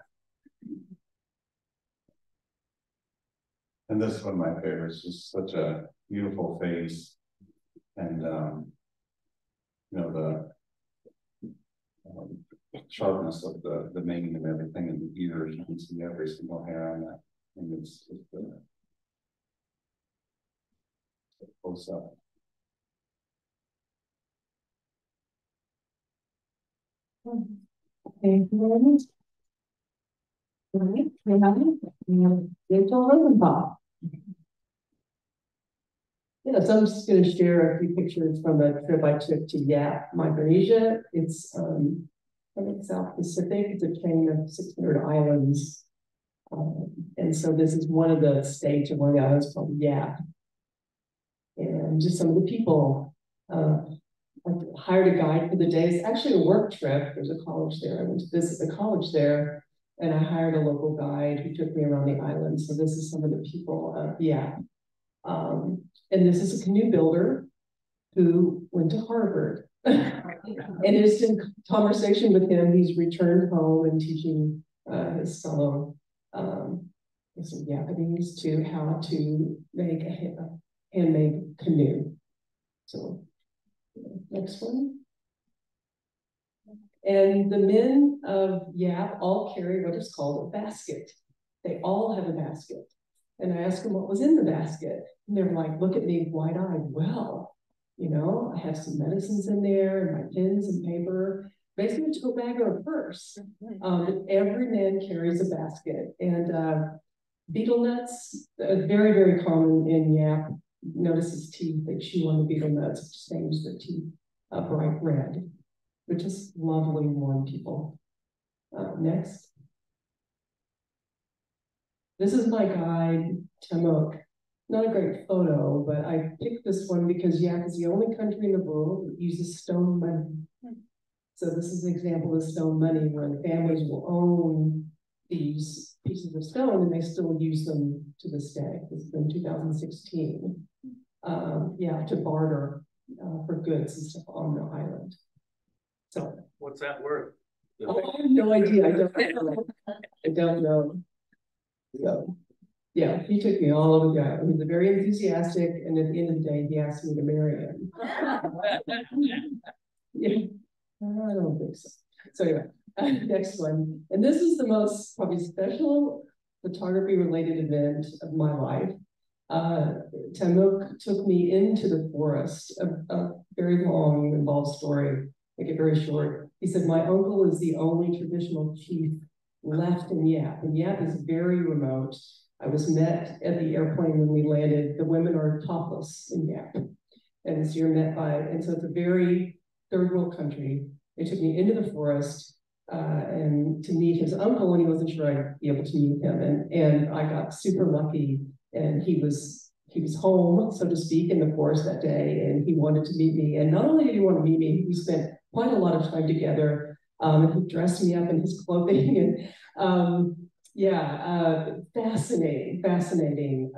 And this is one of my favorites, just such a beautiful face, and you know, the sharpness of the mane and everything, and the ears, you can see every single hair on that. And it's close up. Thank you very much. We have Rachel Rosenthal. Yeah, so I'm just going to share a few pictures from a trip I took to Yap, Micronesia. It's I think South Pacific. It's a chain of 600 islands. And so this is one of the states of one of the islands called Yap. And just some of the people. I hired a guide for the day. It's actually a work trip. There's a college there. I went to visit the college there, and I hired a local guide who took me around the island. So this is some of the people of Yap. And this is a canoe builder who went to Harvard. And just in conversation with him, he's returned home and teaching his fellow some Japanese to how to make a handmade canoe. So next one. And the men of Yap all carry what is called a basket. They all have a basket. And I asked them what was in the basket. And they were like, look at me wide-eyed. Well, you know, I have some medicines in there and my pens and paper, basically a tote bag or a purse. Every man carries a basket. And betel nuts, very, very common in Yap. Notice his teeth, they chew on the betel nuts, which stains the teeth bright red, which is lovely warm people. Next. This is my guide, Temok. Not a great photo, but I picked this one because Yap is the only country in the world that uses stone money. So this is an example of stone money where families will own these pieces of stone and they still use them to this day. This is in 2016. To barter for goods and stuff on the island. So what's that worth? I have no idea. I don't know. So yeah, he took me all over the island. He was very enthusiastic, and at the end of the day, he asked me to marry him. Yeah, I don't think so. So anyway, Next one, and this is the most probably special photography related event of my life. Tamuk took me into the forest, a very long, involved story, make it very short. He said, my uncle is the only traditional chief left in Yap, and Yap is very remote. I was met at the airplane when we landed. The women are topless in Yap. And so you're met by, and so it's a very third world country. They took me into the forest and to meet his uncle, and he wasn't sure I'd be able to meet him. And I got super lucky, and he was home, so to speak, in the forest that day, and he wanted to meet me. And not only did he want to meet me, we spent quite a lot of time together. And he dressed me up in his clothing, and fascinating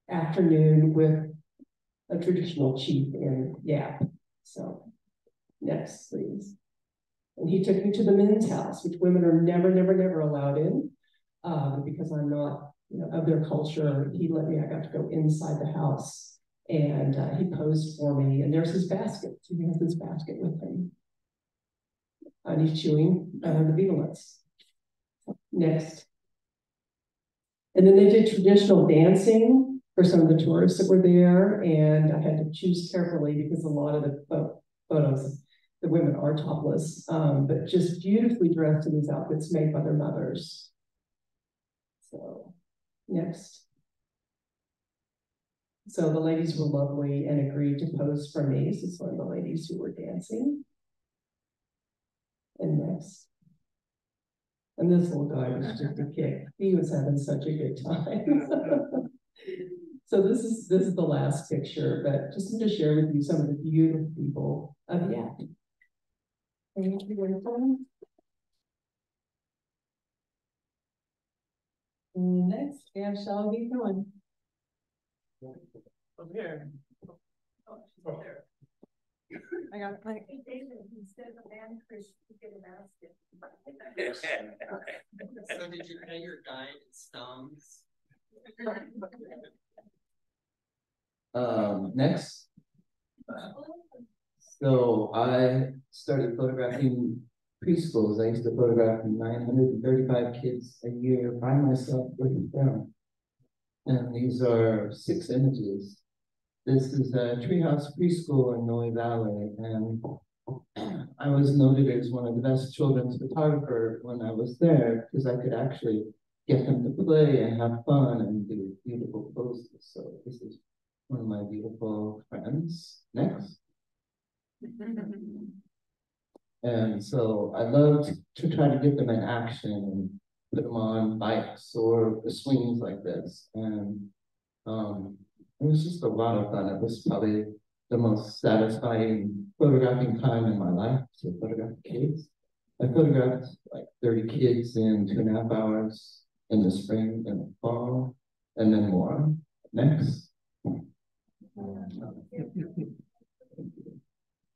afternoon with a traditional chief in Yap. So next, please. And he took me to the men's house, which women are never allowed in, because I'm not, of their culture. He let me, I got to go inside the house, and he posed for me, and there's his basket. So he has his basket with him. And he's chewing the betel nuts. Next. And then they did traditional dancing for some of the tourists that were there, and I had to choose carefully because a lot of the photos, the women are topless, but just beautifully dressed in these outfits made by their mothers. So, next. So the ladies were lovely and agreed to pose for me. This is one of the ladies who were dancing. And next. And this little guy was just a kick. He was having such a good time. So this is the last picture, but just to share with you some of the beautiful people of Yap. Thank you. Next, we have Shelby Cohen. I'm here. Oh, she's there. I got it. Instead of a man, Chris, you get a basket. So did you pay your guidance thumbs? Next. So I started photographing preschools. I used to photograph 935 kids a year by myself with film. And these are 6 images. This is a Treehouse Preschool in Noe Valley, and I was noted as one of the best children's photographers when I was there because I could actually get them to play and have fun and do beautiful poses. So this is one of my beautiful friends. Next. And so I loved to try to get them in action and put them on bikes or the swings like this. And it was just a lot of fun. It was probably the most satisfying photographing time in my life to photograph kids. I photographed like 30 kids in 2.5 hours in the spring and the fall, and then more. Next.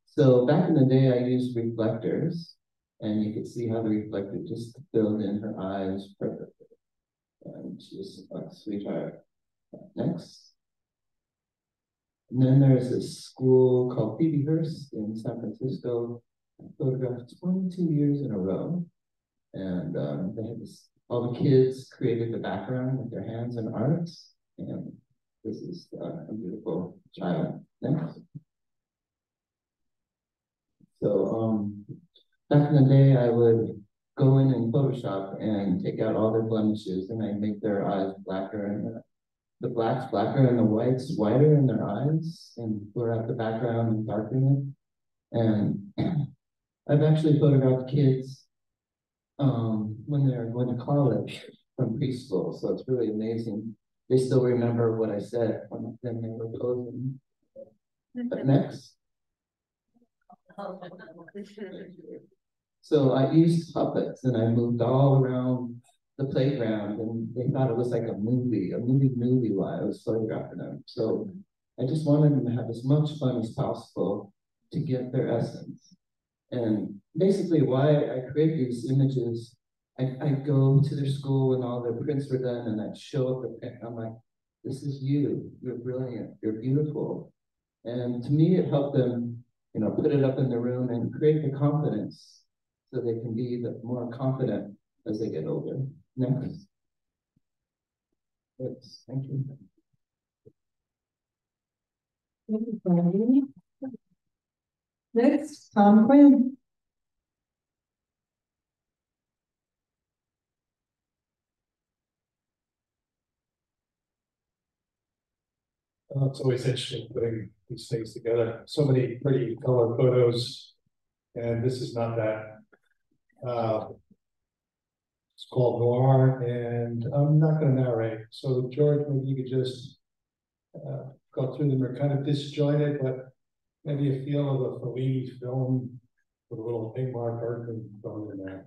So back in the day, I used reflectors, and you could see how the reflector just filled in her eyes perfectly. And she was a sweetheart. Next. And then there's this school called Phoebehurst in San Francisco. I photographed 22 years in a row. And they had this, all the kids created the background with their hands and arts. And this is a beautiful child. Next. So back in the day, I would go in Photoshop and take out all their blemishes, and I'd make their eyes blacker, and the black's blacker and the white's whiter in their eyes, and blur out the background and darken it. And I've actually photographed kids when they're going to college from preschool, so it's really amazing. They still remember what I said when they were posing. But next. So I used puppets and I moved all around the playground, and they thought it was like a movie while I was photographing them. So I just wanted them to have as much fun as possible to get their essence. And basically why I create these images, I go to their school and all their prints were done, and I'd show up the print. I'm like, this is you, you're brilliant, you're beautiful. And to me, it helped them, put it up in the room and create the confidence so they can be more confident as they get older. Next. Yes, thank you. Thank you, Brandy. Next, Tom Quinn. It's always interesting putting these things together. So many pretty color photos. And this is not that. It's called Noir, and I'm not going to narrate. So George, maybe you could just go through them. They're kind of disjointed, but maybe a feel of a Fellini film with a little Ingmar Bergman thrown in there.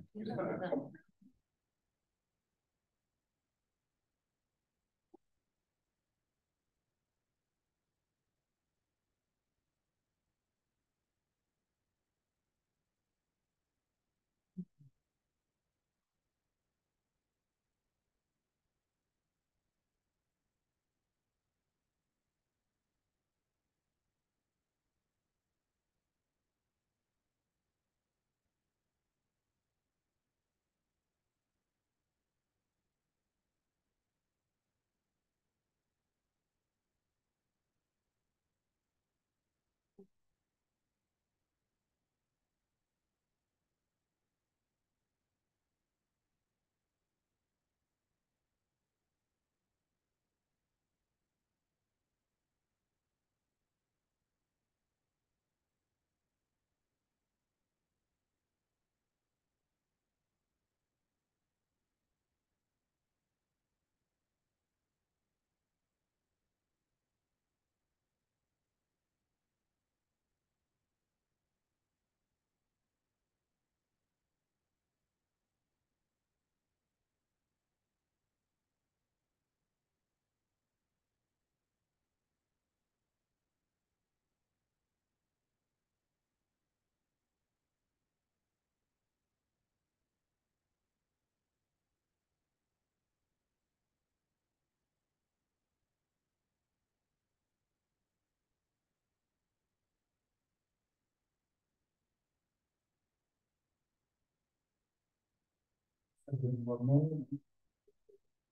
One more.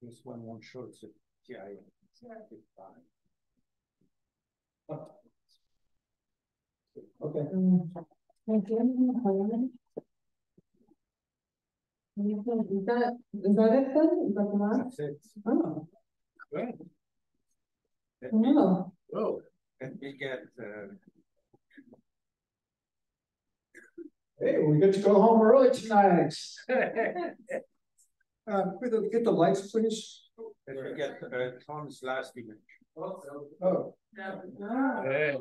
This one won't show it's a TI. Okay. Thank you. Is that it then? Is that the last? That's it. Oh. Good. Oh. Oh, let me get. Hey, we get to go home early tonight. Get the lights, please. Let me get Tom's last image. Oh. Hey.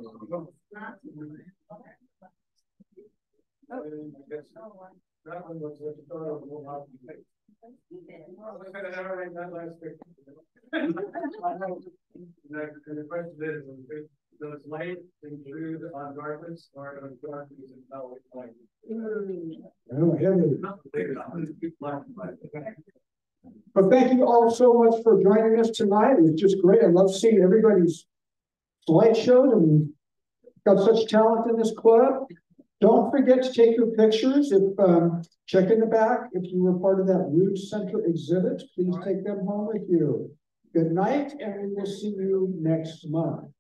That one was the photo of Will Hockey. The question is, those lights intrude on darkness or on darkness and not light? But thank you all so much for joining us tonight. It was just great. I love seeing everybody's slideshows, and we've got such talent in this club. Don't forget to take your pictures. If check in the back. If you were part of that Root Center exhibit, please take them home with you. Good night, and we will see you next month.